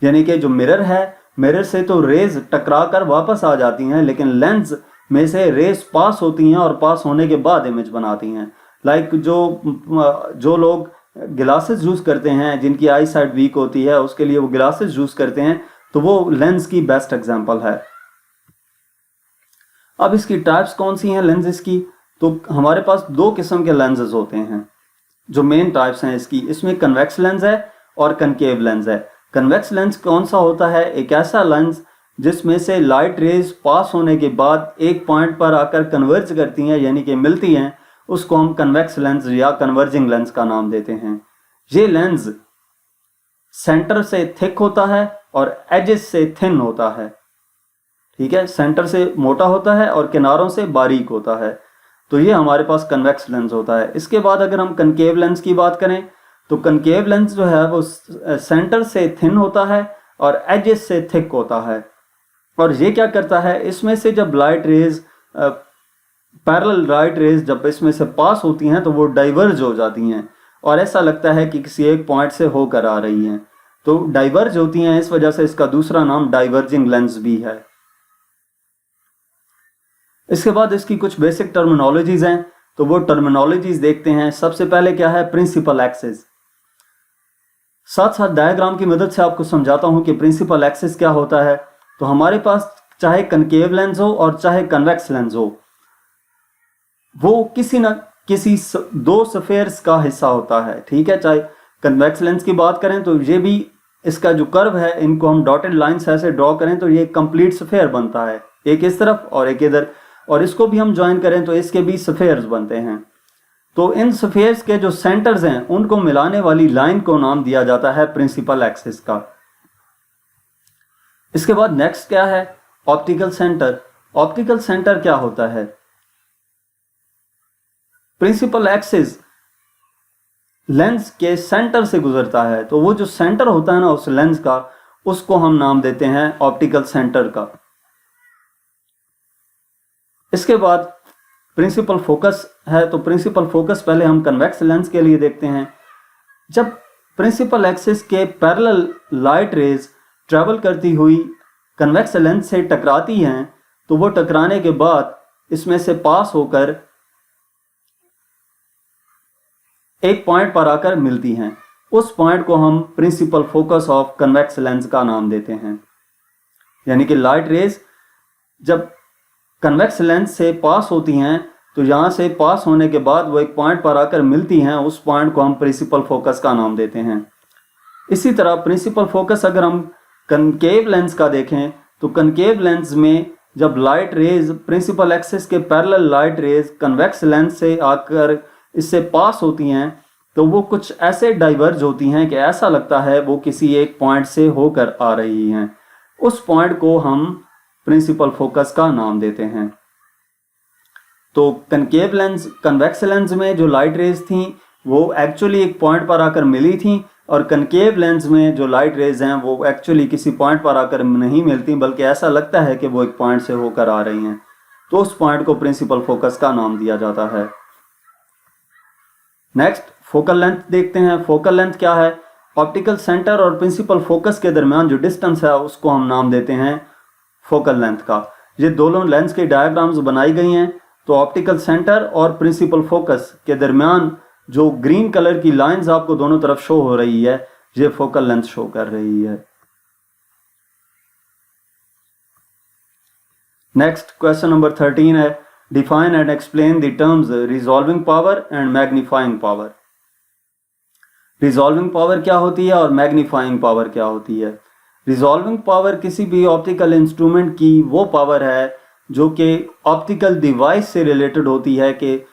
यानी कि जो मिरर है, मिरर से तो रेज टकरा कर वापस आ जाती हैं, लेकिन लेंस में से रेज पास होती हैं और पास होने के बाद इमेज बनाती हैं। लाइक जो लोग ग्लासेस यूज करते हैं, जिनकी आई साइट वीक होती है, उसके लिए वो ग्लासेस यूज करते हैं, तो वो लेंस की बेस्ट एग्जांपल है। अब इसकी टाइप्स कौन सी हैं लेंसेज की? तो हमारे पास दो किस्म के लेंसेज होते हैं जो मेन टाइप्स हैं इसकी। इसमें कन्वेक्स लेंस है और कनकेव लेंस है। कन्वेक्स लेंस कौन सा होता है? एक ऐसा लेंस जिसमें से लाइट रेज पास होने के बाद एक पॉइंट पर आकर कन्वर्ज करती हैं, यानी कि मिलती हैं, उसको हम कन्वेक्स लेंस या कन्वर्जिंग लेंस का नाम देते हैं। ये लेंस सेंटर से थिक होता है और एजेस से थिन होता है। ठीक है, सेंटर से मोटा होता है और किनारों से बारीक होता है। तो ये हमारे पास कन्वेक्स लेंस होता है। इसके बाद अगर हम कनकेव लेंस की बात करें तो कनकेव लेंस जो है वो सेंटर से थिन होता है और एजेस से थिक होता है। और ये क्या करता है, इसमें से जब light rays parallel light rays जब इसमें से पास होती हैं तो वो डाइवर्ज हो जाती हैं और ऐसा लगता है कि किसी एक पॉइंट से होकर आ रही हैं। तो डाइवर्ज होती हैं, इस वजह से इसका दूसरा नाम डाइवर्जिंग लेंस भी है। इसके बाद इसकी कुछ बेसिक टर्मिनोलॉजीज हैं, तो वो टर्मिनोलॉजीज देखते हैं। सबसे पहले क्या है? Principal axis. साथ साथ डायग्राम की मदद से आपको समझाता हूं कि प्रिंसिपल एक्सिस क्या होता है। तो हमारे पास चाहे कनकेव लेंस हो और चाहे कन्वेक्स लेंस हो, वो किसी न किसी दो स्फेयर्स का हिस्सा होता है। ठीक है, चाहे कन्वेक्स लेंस की बात करें तो ये भी, इसका जो कर्व है, इनको हम डॉटेड लाइंस ऐसे ड्रॉ करें तो ये कंप्लीट स्फेयर बनता है, एक इस तरफ और एक इधर, और इसको भी हम ज्वाइन करें तो इसके भी स्फेयर्स बनते हैं। तो इन स्फेयर्स के जो सेंटर्स हैं उनको मिलाने वाली लाइन को नाम दिया जाता है प्रिंसिपल एक्सिस का। इसके बाद नेक्स्ट क्या है? Optical centre. ऑप्टिकल सेंटर क्या होता है? प्रिंसिपल एक्सिस लेंस के सेंटर से गुजरता है, तो वो जो सेंटर होता है ना उस लेंस का, उसको हम नाम देते हैं ऑप्टिकल सेंटर का। इसके बाद प्रिंसिपल फोकस है। तो प्रिंसिपल फोकस पहले हम कन्वेक्स लेंस के लिए देखते हैं। जब प्रिंसिपल एक्सिस के पैरेलल लाइट रेज ट्रेवल करती हुई कन्वेक्स लेंस से टकराती हैं, तो वो टकराने के बाद इसमें से पास होकर एक पॉइंट पर आकर मिलती हैं। उस पॉइंट को हम principal focus of convex lens का नाम देते हैं। यानी कि लाइट रेज जब कन्वेक्स लेंस से पास होती हैं तो यहां से पास होने के बाद वो एक पॉइंट पर आकर मिलती हैं, उस पॉइंट को हम प्रिंसिपल फोकस का नाम देते हैं। इसी तरह प्रिंसिपल फोकस अगर हम कनकेव लेंस का देखें तो कनकेव लेंस में जब लाइट रेज प्रिंसिपल एक्सिस के parallel light rays convex lens से आकर इससे पास होती हैं तो वो कुछ ऐसे डाइवर्ज होती हैं कि ऐसा लगता है वो किसी एक पॉइंट से होकर आ रही हैं। उस पॉइंट को हम प्रिंसिपल फोकस का नाम देते हैं। तो कनकेव लेंस कन्वेक्स लेंस में जो लाइट रेज थी वो एक्चुअली एक पॉइंट पर आकर मिली थी, और कनकेव लेंस में जो लाइट रेज हैं वो एक्चुअली किसी पॉइंट पर आकर नहीं मिलती, बल्कि ऐसा लगता है कि वो एक पॉइंट से होकर आ रही हैं। तो उस पॉइंट को प्रिंसिपल फोकस का नाम दिया जाता है। नेक्स्ट फोकल लेंथ देखते हैं। फोकल लेंथ क्या है? ऑप्टिकल सेंटर और प्रिंसिपल फोकस के दरमियान जो डिस्टेंस है उसको हम नाम देते हैं फोकल लेंथ का। ये दोनों लेंस की डायग्राम्स बनाई गई हैं। तो ऑप्टिकल सेंटर और प्रिंसिपल फोकस के दरमियान जो ग्रीन कलर की लाइंस आपको दोनों तरफ शो हो रही है, ये फोकल लेंथ शो कर रही है। नेक्स्ट क्वेश्चन नंबर 13 है, define and explain the terms resolving power and magnifying power. Resolving power क्या होती है और मैग्नीफाइंग पावर क्या होती है? रिजॉल्विंग पावर किसी भी ऑप्टिकल इंस्ट्रूमेंट की वो पावर है जो कि ऑप्टिकल डिवाइस से रिलेटेड होती है, कि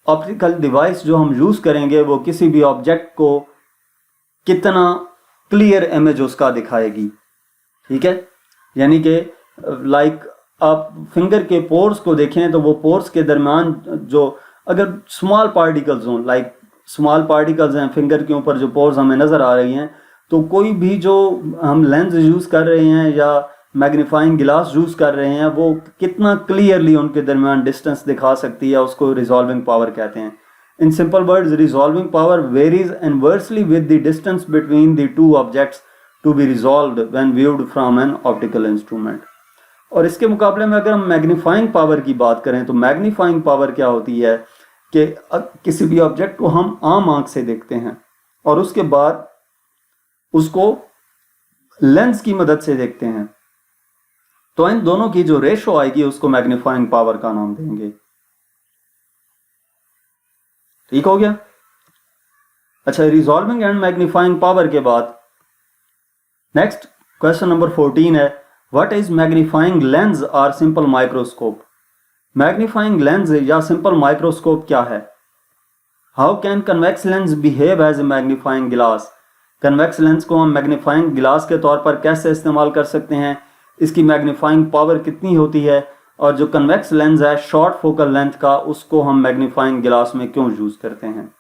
ऑप्टिकल डिवाइस जो हम यूज करेंगे वो किसी भी ऑब्जेक्ट को कितना क्लियर इमेज उसका दिखाएगी। ठीक है, यानी कि लाइक आप फिंगर के पोर्स को देखें तो वो पोर्स के दरमियान जो अगर स्मॉल पार्टिकल्स हों, लाइक स्मॉल पार्टिकल्स हैं फिंगर के ऊपर जो पोर्स हमें नज़र आ रही हैं, तो कोई भी जो हम लेंस यूज़ कर रहे हैं या मैग्नीफाइंग ग्लास यूज़ कर रहे हैं वो कितना क्लियरली उनके दरमियान डिस्टेंस दिखा सकती है, उसको रिजॉल्विंग पावर कहते हैं। In simple words, resolving power varies inversely with the distance between the two objects to be resolved when viewed from an optical instrument. और इसके मुकाबले में अगर हम मैग्नीफाइंग पावर की बात करें तो मैग्नीफाइंग पावर क्या होती है कि किसी भी ऑब्जेक्ट को हम आम आंख से देखते हैं और उसके बाद उसको लेंस की मदद से देखते हैं, तो इन दोनों की जो रेशो आएगी उसको मैग्नीफाइंग पावर का नाम देंगे। ठीक हो गया। अच्छा, रिजॉल्विंग एंड मैग्नीफाइंग पावर के बाद नेक्स्ट क्वेश्चन नंबर 14 है, व्हाट इज मैग्नीफाइंग लेंस और सिंपल माइक्रोस्कोप। मैग्नीफाइंग लेंस या सिंपल माइक्रोस्कोप क्या है? How can convex lens behave as a magnifying glass. Convex lens को हम मैग्नीफाइंग ग्लास के तौर पर कैसे इस्तेमाल कर सकते हैं, इसकी मैग्नीफाइंग पावर कितनी होती है, और जो कन्वेक्स लेंस है शॉर्ट फोकल लेंथ का, उसको हम मैग्नीफाइंग ग्लास में क्यों यूज करते हैं।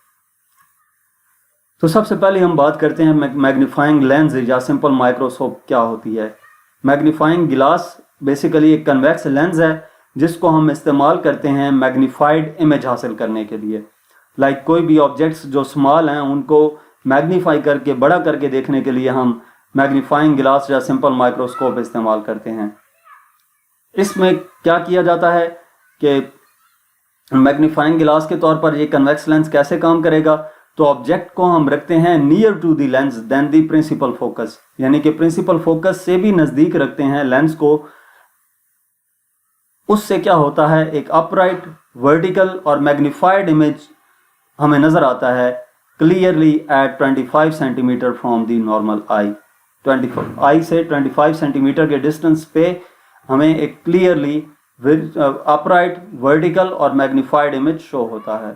तो सबसे पहले हम बात करते हैं मैग्नीफाइंग लेंस या सिंपल माइक्रोस्कोप क्या होती है। मैग्नीफाइंग ग्लास बेसिकली एक कन्वेक्स लेंस है जिसको हम इस्तेमाल करते हैं मैग्नीफाइड इमेज हासिल करने के लिए। लाइक कोई भी ऑब्जेक्ट्स जो स्मॉल हैं उनको मैग्नीफाई करके बड़ा करके देखने के लिए हम मैग्नीफाइंग ग्लास या सिंपल माइक्रोस्कोप इस्तेमाल करते हैं। इसमें क्या किया जाता है कि मैग्नीफाइंग ग्लास के तौर पर ये कन्वेक्स लेंस कैसे काम करेगा, तो ऑब्जेक्ट को हम रखते हैं near to the lens then the principal focus, यानी कि प्रिंसिपल फोकस से भी नजदीक रखते हैं लेंस को। उससे क्या होता है, एक अपराइट वर्टिकल और मैग्नीफाइड इमेज हमें नजर आता है clearly at 25 centimetre from the normal eye. 25 eye से 25 सेंटीमीटर के डिस्टेंस पे हमें एक क्लियरली अपराइट वर्टिकल और मैग्नीफाइड इमेज शो होता है।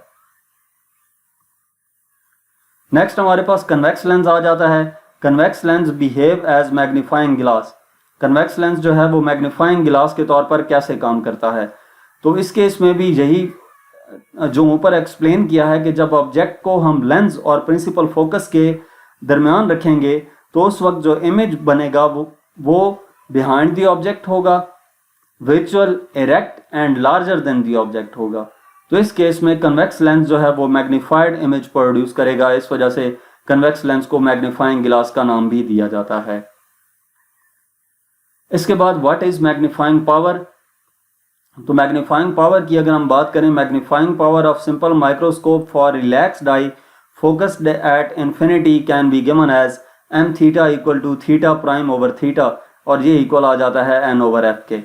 नेक्स्ट हमारे पास कन्वेक्स लेंस आ जाता है। Convex lens behave as magnifying glass. Convex lens जो है वो मैग्नीफाइंग ग्लास के तौर पर कैसे काम करता है, तो इस केस में भी यही जो ऊपर एक्सप्लेन किया है कि जब ऑब्जेक्ट को हम लेंस और प्रिंसिपल फोकस के दरमियान रखेंगे तो उस वक्त जो इमेज बनेगा वो बिहाइंड द ऑब्जेक्ट होगा, visual erect and larger than the object होगा। तो इस केस में कन्वेक्स लेंस जो है वो मैग्नीफाइड इमेज प्रोड्यूस करेगा। इस वजह से कन्वेक्स लेंस को मैग्नीफाइंग ग्लास का नाम भी दिया जाता है। इसके बाद व्हाट इज मैग्नीफाइंग पावर। तो मैग्नीफाइंग पावर की अगर हम बात करें, magnifying power of simple microscope for relaxed eye focused at infinity can be given as m theta equal to theta prime over theta, और ये इक्वल आ जाता है n ओवर f के।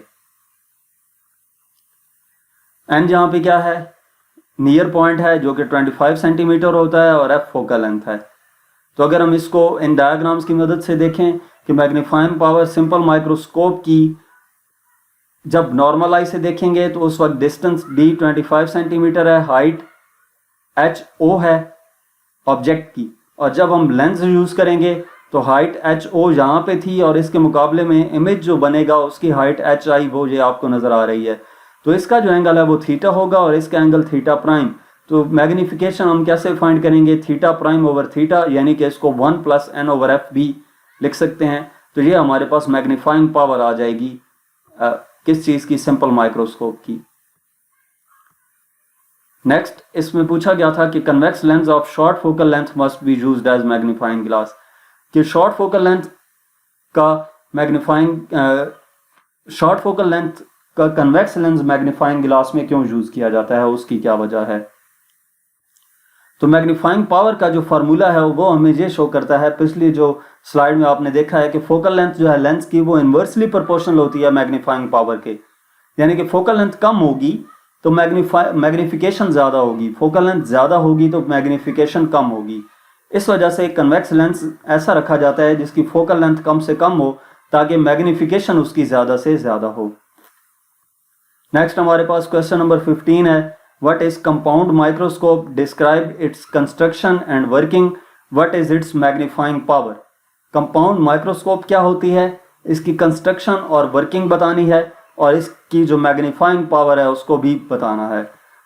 n जहां पे क्या है, नियर पॉइंट है जो कि 25 सेंटीमीटर होता है, और f फोकल लेंथ है। तो अगर हम इसको इन डायग्राम्स की मदद से देखें कि मैग्नीफाइंग पावर सिंपल माइक्रोस्कोप की जब नॉर्मल आई से देखेंगे तो उस वक्त डिस्टेंस d 25 सेंटीमीटर है, हाइट h o है ऑब्जेक्ट की, और जब हम लेंस यूज करेंगे तो हाइट h o यहाँ पे थी और इसके मुकाबले में इमेज जो बनेगा उसकी हाइट h i वो ये आपको नजर आ रही है। तो इसका जो एंगल है वो थीटा होगा और इसका एंगल थीटा प्राइम। तो मैग्निफिकेशन हम कैसे फाइंड करेंगे, थीटा प्राइम ओवर थीटा, यानी कि इसको 1 प्लस n ओवर f भी लिख सकते हैं। तो ये हमारे पास मैग्नीफाइंग पावर आ जाएगी किस चीज की, सिंपल माइक्रोस्कोप की। नेक्स्ट इसमें पूछा गया था कि convex lens of short focal length must be used as magnifying glass, कि शॉर्ट फोकल लेंथ का मैग्नीफाइंग शॉर्ट फोकल लेंथ का कन्वेक्स लेंस मैग्नीफाइंग ग्लास में क्यों यूज किया जाता है, उसकी क्या वजह है। तो मैग्नीफाइंग पावर का जो फार्मूला है वो हमें ये शो करता है, पिछली जो स्लाइड में आपने देखा है कि फोकल लेंथ जो है लेंस की वो इन्वर्सली प्रोपोर्शनल होती है मैग्नीफाइंग पावर के, यानी कि फोकल लेंथ कम होगी तो मैग्निफिकेशन ज्यादा होगी, फोकल लेंथ ज्यादा होगी तो मैग्निफिकेशन कम होगी। इस वजह से कन्वेक्स लेंस ऐसा रखा जाता है जिसकी फोकल लेंथ कम से कम हो ताकि मैग्निफिकेशन उसकी ज्यादा से ज्यादा हो। नेक्स्ट हमारे पास क्वेश्चन नंबर 15 है, what is compound microscope, describe its construction and working, what is it's magnifying power. Compound microscope क्या होती है, इसकी कंस्ट्रक्शन और वर्किंग बतानी है और इसकी जो मैग्नीफाइंग पावर है उसको भी बताना है।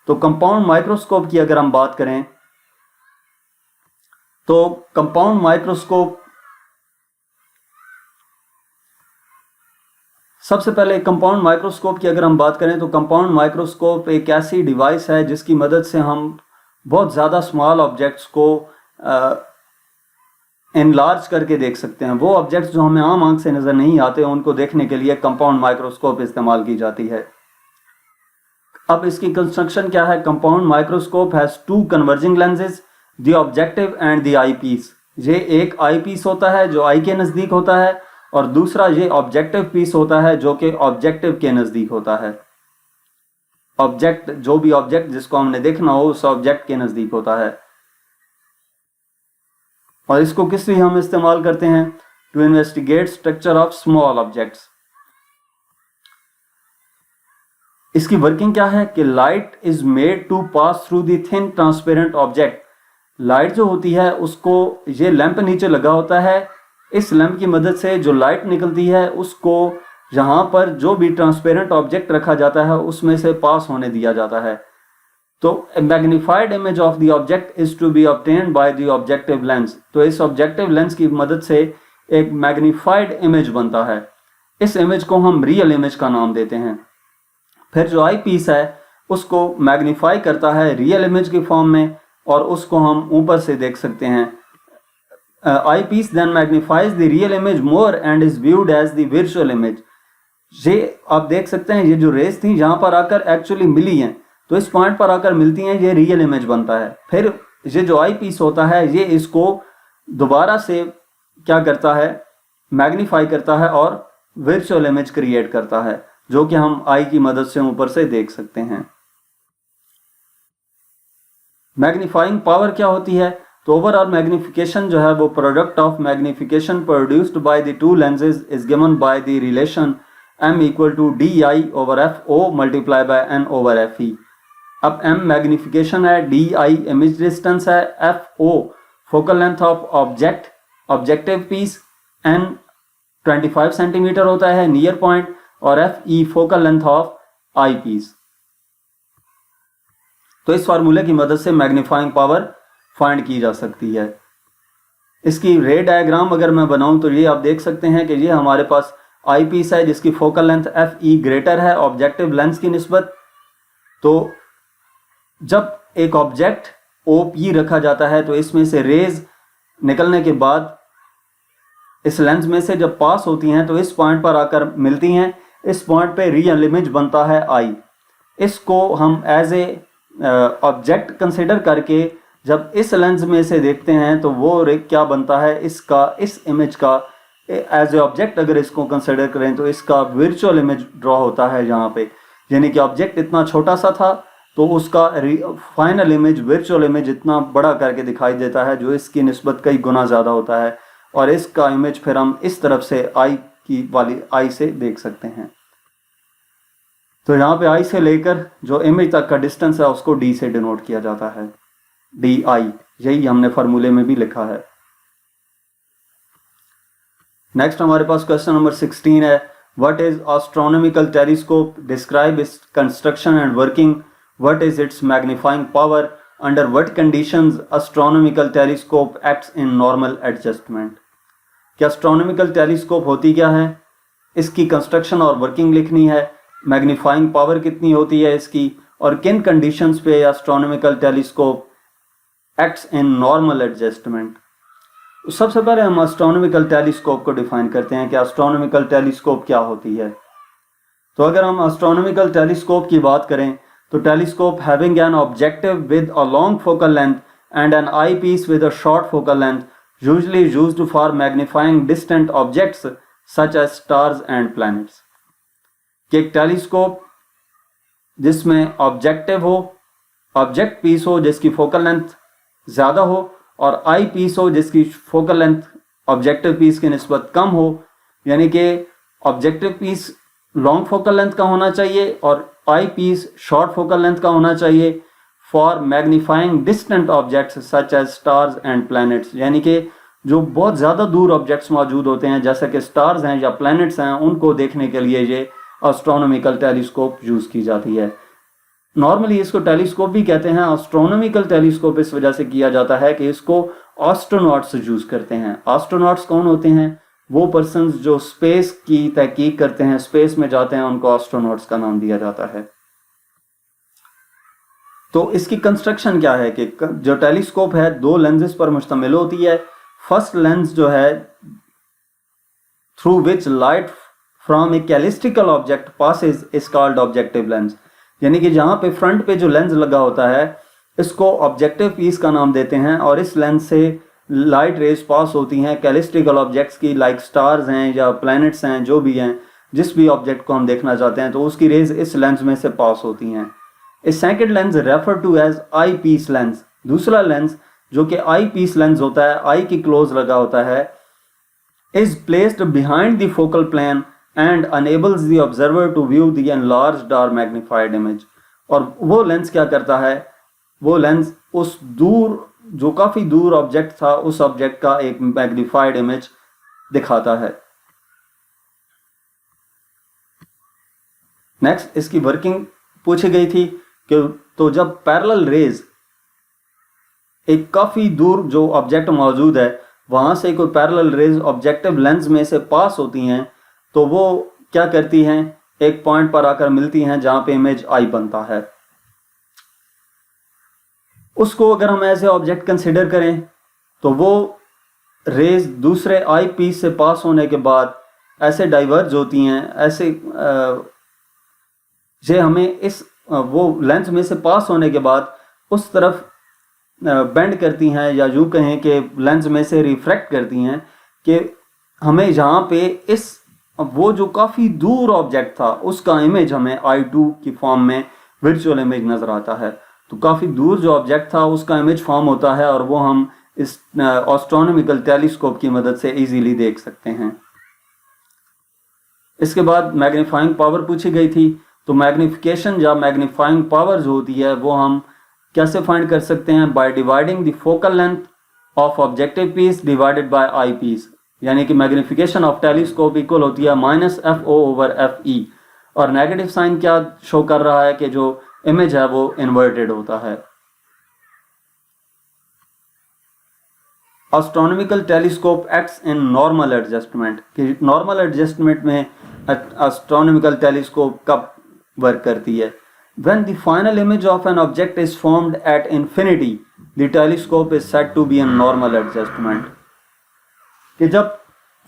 तो कंपाउंड माइक्रोस्कोप की अगर हम बात करें तो कंपाउंड माइक्रोस्कोप, सबसे पहले कंपाउंड माइक्रोस्कोप की अगर हम बात करें तो कंपाउंड माइक्रोस्कोप एक ऐसी डिवाइस है जिसकी मदद से हम बहुत ज़्यादा स्मॉल ऑब्जेक्ट्स को एनलार्ज करके देख सकते हैं। वो ऑब्जेक्ट्स जो हमें आम आंख से नज़र नहीं आते उनको देखने के लिए कंपाउंड माइक्रोस्कोप इस्तेमाल की जाती है। अब इसकी कंस्ट्रक्शन क्या है? Compound microscope has two converging lenses, the objective and the eyepiece. ये एक आई पीस होता है जो आई के नज़दीक होता है और दूसरा ये ऑब्जेक्टिव पीस होता है जो कि ऑब्जेक्टिव के नज़दीक होता है। ऑब्जेक्ट, जो भी ऑब्जेक्ट जिसको हमने देखना हो उस ऑब्जेक्ट के नज़दीक होता है। और इसको किस लिए हम इस्तेमाल करते हैं? To investigate structure of small objects. इसकी वर्किंग क्या है कि light is made to pass through the thin transparent object. Light जो होती है उसको, ये लैंप नीचे लगा होता है, इस लैंप की मदद से जो लाइट निकलती है उसको यहाँ पर जो भी ट्रांसपेरेंट ऑब्जेक्ट रखा जाता है उसमें से पास होने दिया जाता है। तो magnified image of the object is to be obtained by the objective lens. तो इस ऑब्जेक्टिव लेंस की मदद से एक मैग्नीफाइड इमेज बनता है। इस इमेज को हम रियल इमेज का नाम देते हैं। फिर जो आई पीस है उसको मैग्नीफाई करता है रियल इमेज की फॉर्म में और उसको हम ऊपर से देख सकते हैं। Eyepiece then magnifies the real image more and is viewed as the virtual image. ये आप देख सकते हैं, ये जो रेस थी यहाँ पर आकर एक्चुअली मिली हैं, तो इस पॉइंट पर आकर मिलती हैं, ये रियल इमेज बनता है। फिर ये जो आई पीस होता है ये इसको दोबारा से क्या करता है? मैग्नीफाई करता है और वर्चुअल इमेज क्रिएट करता है जो कि हम आई की मदद से ऊपर से देख सकते हैं। मैग्नीफाइंग पावर क्या होती है? तो ओवरऑल मैग्निफिकेशन जो है वो product of magnification produced by the two lenses is given by the relation m equal to D I over F O multiply by n over F E. अब m magnification है, D I image distance है, F O focal length of object objective piece, n 25 centimetre होता है near point और F E focal length of eyepiece. तो इस फार्मूले की मदद से मैग्नीफाइंग पावर फाइंड की जा सकती है। इसकी रे डायग्राम अगर मैं बनाऊं तो ये आप देख सकते हैं कि ये हमारे पास आई पीस है जिसकी focal length F E greater है ऑब्जेक्टिव लेंस की निस्बत। तो जब एक ऑब्जेक्ट ओ पी रखा जाता है तो इसमें से रेज निकलने के बाद इस लेंस में से जब पास होती हैं तो इस पॉइंट पर आकर मिलती हैं। इस पॉइंट पे रियल इमेज बनता है आई। इसको हम एज ए ऑब्जेक्ट कंसिडर करके जब इस लेंस में से देखते हैं तो वो क्या बनता है? इसका, इस इमेज का एज ए ऑब्जेक्ट अगर इसको कंसिडर करें तो इसका वर्चुअल इमेज ड्रॉ होता है यहाँ पे। यानी कि ऑब्जेक्ट इतना छोटा सा था तो उसका फाइनल इमेज, वर्चुअल इमेज इतना बड़ा करके दिखाई देता है जो इसकी निस्बत कई गुना ज़्यादा होता है। और इसका इमेज फिर हम इस तरफ से आई की वाली आई से देख सकते हैं। तो यहाँ पे आई से लेकर जो इमेज तक का डिस्टेंस है उसको डी से डिनोट किया जाता है, डी आई। यही हमने फार्मूले में भी लिखा है। नेक्स्ट हमारे पास क्वेश्चन नंबर 16 है, what is astronomical telescope, describe its construction and working, what is it's magnifying power, under what conditions astronomical telescope acts in normal adjustment. क्या एस्ट्रोनॉमिकल टेलीस्कोप होती क्या है, इसकी कंस्ट्रक्शन और वर्किंग लिखनी है, मैग्नीफाइंग पावर कितनी होती है इसकी, और किन कंडीशंस पे astronomical telescope acts in normal adjustment. सबसे पहले हम एस्ट्रोनॉमिकल टेलीस्कोप को डिफाइन करते हैं कि एस्ट्रोनॉमिकल टेलीस्कोप क्या होती है। तो अगर हम एस्ट्रोनॉमिकल टेलीस्कोप की बात करें तो telescope having an objective with a long focal length and an eyepiece with a short focal length usually used for magnifying distant objects such as stars and planets. कि एक telescope जिसमें objective हो, object piece हो जिसकी focal length ज़्यादा हो और आई piece हो जिसकी फोकल लेंथ ऑब्जेक्टिव पीस की निस्बत कम हो। यानी कि objective piece long focal length का होना चाहिए और eyepiece short focal length का होना चाहिए for magnifying distant objects such as stars and planets. यानी कि जो बहुत ज़्यादा दूर ऑब्जेक्ट्स मौजूद होते हैं जैसे कि स्टार्स हैं या प्लैनेट्स हैं, उनको देखने के लिए ये एस्ट्रोनॉमिकल टेलीस्कोप यूज़ की जाती है। नॉर्मली इसको टेलीस्कोप भी कहते हैं। एस्ट्रोनॉमिकल टेलीस्कोप इस वजह से किया जाता है कि इसको एस्ट्रोनॉट्स यूज करते हैं। एस्ट्रोनॉट्स कौन होते हैं? वो पर्सन्स जो स्पेस की तहकीक करते हैं, स्पेस में जाते हैं, उनको एस्ट्रोनॉट्स का नाम दिया जाता है। तो इसकी कंस्ट्रक्शन क्या है कि जो टेलीस्कोप है 2 लेंसेज पर मुश्तमिल होती है। फर्स्ट लेंस जो है through which light from a celestial object passes is called objective lens, यानी कि जहां पे फ्रंट पे जो लेंस लगा होता है इसको ऑब्जेक्टिव पीस का नाम देते हैं। और इस लेंस से लाइट रेज पास होती हैं कैलिस्ट्रिकल ऑब्जेक्ट्स की, लाइक स्टार्स हैं या प्लैनेट्स हैं, जो भी हैं, जिस भी ऑब्जेक्ट को हम देखना चाहते हैं तो उसकी रेज इस लेंस में से पास होती हैं। A second lens refer to as eyepiece lens. दूसरा लेंस जो कि आई पीस लेंस होता है, आई की क्लोज लगा होता है, is placed behind the focal plane and enables the observer to view the enlarged और मैग्नीफाइड इमेज। और वो लेंस क्या करता है? वो लेंस उस दूर, जो काफी दूर ऑब्जेक्ट था, उस ऑब्जेक्ट का एक मैग्नीफाइड इमेज दिखाता है। नेक्स्ट इसकी वर्किंग पूछी गई थी कि तो जब पैरेलल रेज एक काफी दूर जो ऑब्जेक्ट मौजूद है वहां से कोई पैरेलल रेज ऑब्जेक्टिव लेंस में से पास होती हैं तो वो क्या करती हैं? एक पॉइंट पर आकर मिलती हैं जहां पे इमेज आई बनता है। उसको अगर हम ऐसे ऑब्जेक्ट कंसिडर करें तो वो रेज दूसरे आई पीस से पास होने के बाद ऐसे डाइवर्ज होती हैं, ऐसे ये हमें इस वो लेंस में से पास होने के बाद उस तरफ बेंड करती हैं, या यूं कहें कि लेंस में से रिफ्रैक्ट करती हैं कि हमें यहाँ पे इस वो जो काफ़ी दूर ऑब्जेक्ट था उसका इमेज हमें I2 की फॉर्म में वर्चुअल इमेज नज़र आता है। तो काफ़ी दूर जो ऑब्जेक्ट था उसका इमेज फॉर्म होता है और वो हम इस एस्ट्रोनॉमिकल टेलीस्कोप की मदद से इजीली देख सकते हैं। इसके बाद मैग्नीफाइंग पावर पूछी गई थी। तो मैग्निफिकेशन या मैग्नीफाइंग पावर जो होती है वो हम कैसे फाइंड कर सकते हैं? By dividing the focal length of objective piece divided by eyepiece, यानी कि मैग्निफिकेशन ऑफ टेलीस्कोप इक्वल होती है -FO/FE। और नेगेटिव साइन क्या शो कर रहा है कि जो इमेज है वो इन्वर्टेड होता है। Astronomical telescope acts in normal adjustment, कि नॉर्मल एडजस्टमेंट में एस्ट्रोनॉमिकल टेलीस्कोप कब वर्क करती है? When the final image of an object is formed at infinity, the telescope is said to be in normal adjustment। कि जब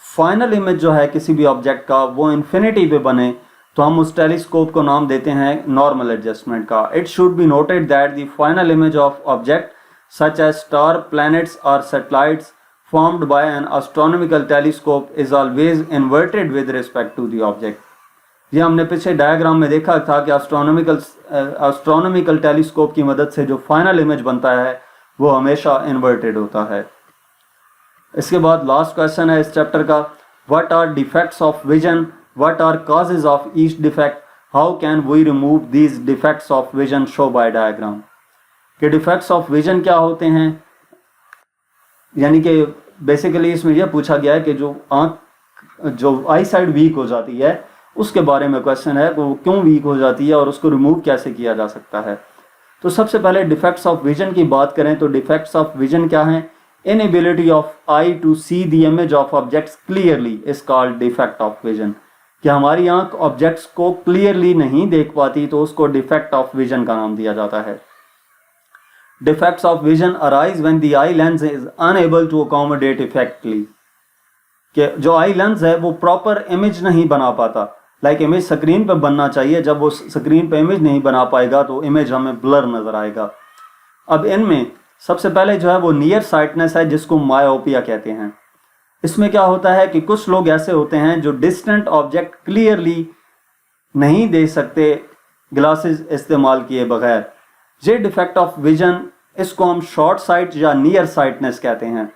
final image जो है किसी भी ऑब्जेक्ट का वो इन्फिनिटी पे बने तो हम उस टेलीस्कोप को नाम देते हैं नॉर्मल एडजस्टमेंट का। It should be noted that the final image of object such as star, planets और satellites formed by an astronomical telescope is always inverted with respect to the object। ये हमने पिछले diagram में देखा था कि astronomical telescope की मदद से जो फाइनल इमेज बनता है वो हमेशा इन्वर्टेड होता है। इसके बाद लास्ट क्वेश्चन है इस चैप्टर का, what are defects of vision, what are causes of each defect, how can we remove these defects of vision, show by diagram. कि डिफेक्ट्स ऑफ विजन क्या होते हैं, यानी कि बेसिकली इसमें यह पूछा गया है कि जो आंख, जो आई साइड वीक हो जाती है उसके बारे में क्वेश्चन है, वो क्यों वीक हो जाती है और उसको रिमूव कैसे किया जा सकता है। तो सबसे पहले डिफेक्ट्स ऑफ विजन की बात करें तो डिफेक्ट्स ऑफ विजन क्या हैं? Inability of eye to see the image of objects clearly is called defect of vision. कि हमारी आंख ऑब्जेक्ट्स को क्लियरली नहीं देख पाती तो उसको डिफेक्ट ऑफ विजन का नाम दिया जाता है। Defects of vision arise when the eye lens is unable to accommodate effectively. कि जो आई लेंस है वो प्रॉपर इमेज नहीं बना पाता, लाइक इमेज स्क्रीन पे बनना चाहिए, जब वो स्क्रीन पे इमेज नहीं बना पाएगा तो इमेज हमें ब्लर नजर आएगा। अब इनमें सबसे पहले जो है वो नियर साइटनेस है जिसको मायोपिया कहते हैं। इसमें क्या होता है कि कुछ लोग ऐसे होते हैं जो डिस्टेंट ऑब्जेक्ट क्लियरली नहीं देख सकते ग्लासेस इस्तेमाल किए बगैर। ये डिफेक्ट ऑफ विजन, इसको हम शॉर्ट साइट या नियर साइटनेस कहते हैं।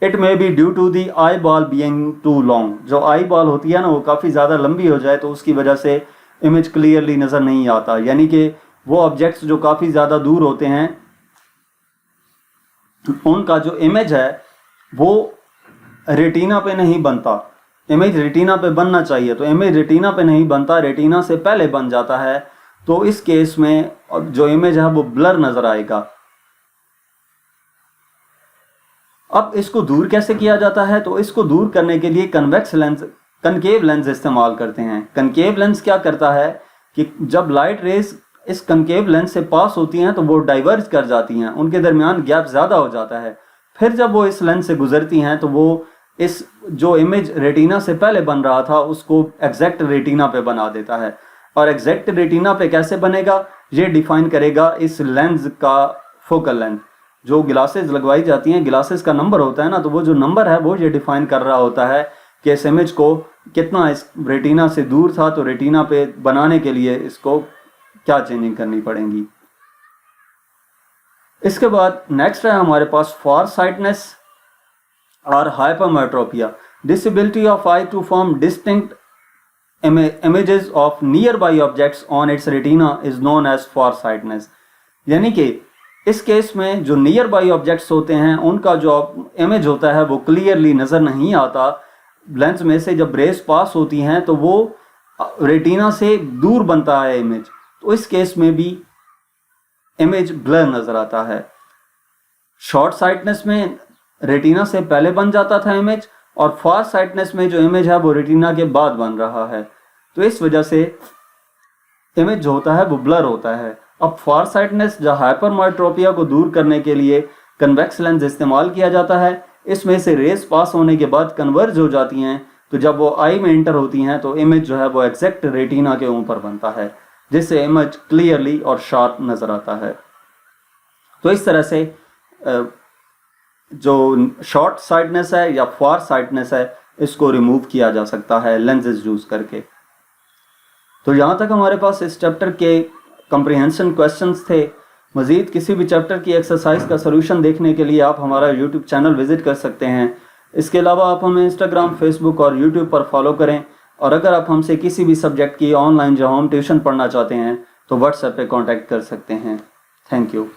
It may be due to the eye ball being too long. जो आई बॉल होती है ना वो काफ़ी ज़्यादा लंबी हो जाए तो उसकी वजह से इमेज क्लियरली नज़र नहीं आता, यानी कि वो ऑब्जेक्ट्स जो काफ़ी ज़्यादा दूर होते हैं उनका जो इमेज है वो रेटिना पे नहीं बनता। इमेज रेटिना पे बनना चाहिए तो इमेज रेटिना पे नहीं बनता, रेटिना से पहले बन जाता है, तो इस केस में जो इमेज है वो ब्लर नज़र आएगा। अब इसको दूर कैसे किया जाता है? तो इसको दूर करने के लिए कनकेव लेंस इस्तेमाल करते हैं। कनकेव लेंस क्या करता है कि जब लाइट रेज इस कनकेव लेंस से पास होती हैं तो वो डाइवर्ज कर जाती हैं, उनके दरमियान गैप ज़्यादा हो जाता है। फिर जब वो इस लेंस से गुजरती हैं तो वो इस जो इमेज रेटिना से पहले बन रहा था उसको एग्जैक्ट रेटिना पे बना देता है। और एग्जैक्ट रेटिना पे कैसे बनेगा ये डिफाइन करेगा इस लेंस का फोकल लेंथ। जो ग्लासेस लगवाई जाती हैं, ग्लासेस का नंबर होता है ना, तो वो जो नंबर है वो ये डिफाइन कर रहा होता है कि इस इमेज को कितना इस रेटिना से दूर था, तो रेटिना पे बनाने के लिए इसको क्या चेंजिंग करनी पड़ेगी। इसके बाद नेक्स्ट है हमारे पास फार साइटनेस और hypermetropia, disability of eye to form distinct images of nearby objects on its retina is known as farsightedness। यानी कि इस केस में जो नियर बाई ऑब्जेक्ट्स होते हैं उनका जो इमेज होता है वो क्लियरली नज़र नहीं आता। लेंस में से जब रेस पास होती हैं तो वो रेटिना से दूर बनता है इमेज, तो इस केस में भी इमेज ब्लर नज़र आता है। शॉर्ट साइटनेस में रेटिना से पहले बन जाता था इमेज, और फार साइटनेस में जो इमेज है वो रेटिना के बाद बन रहा है, तो इस वजह से इमेज जो होता है वो ब्लर होता है। अब फार साइटनेस या हाइपरमेट्रोपिया को दूर करने के लिए कन्वेक्स लेंस इस्तेमाल किया जाता है। इसमें से रेस पास होने के बाद कन्वर्ज हो जाती हैं, तो जब वो आई में एंटर होती हैं तो इमेज जो है वो एग्जैक्ट रेटिना के ऊपर बनता है, जिससे इमेज क्लियरली और शार्प नज़र आता है। तो इस तरह से जो शॉर्ट साइटनेस है या फार साइटनेस है इसको रिमूव किया जा सकता है लेंसेज यूज़ करके। तो यहाँ तक हमारे पास इस चैप्टर के कंप्रीहेंशन क्वेश्चंस थे। मज़ीद किसी भी चैप्टर की एक्सरसाइज का सलूशन देखने के लिए आप हमारा यूट्यूब चैनल विज़िट कर सकते हैं। इसके अलावा आप हमें इंस्टाग्राम, फेसबुक और यूट्यूब पर फॉलो करें। और अगर आप हमसे किसी भी सब्जेक्ट की ऑनलाइन या होम ट्यूशन पढ़ना चाहते हैं तो व्हाट्सएप पे कांटेक्ट कर सकते हैं। Thank you.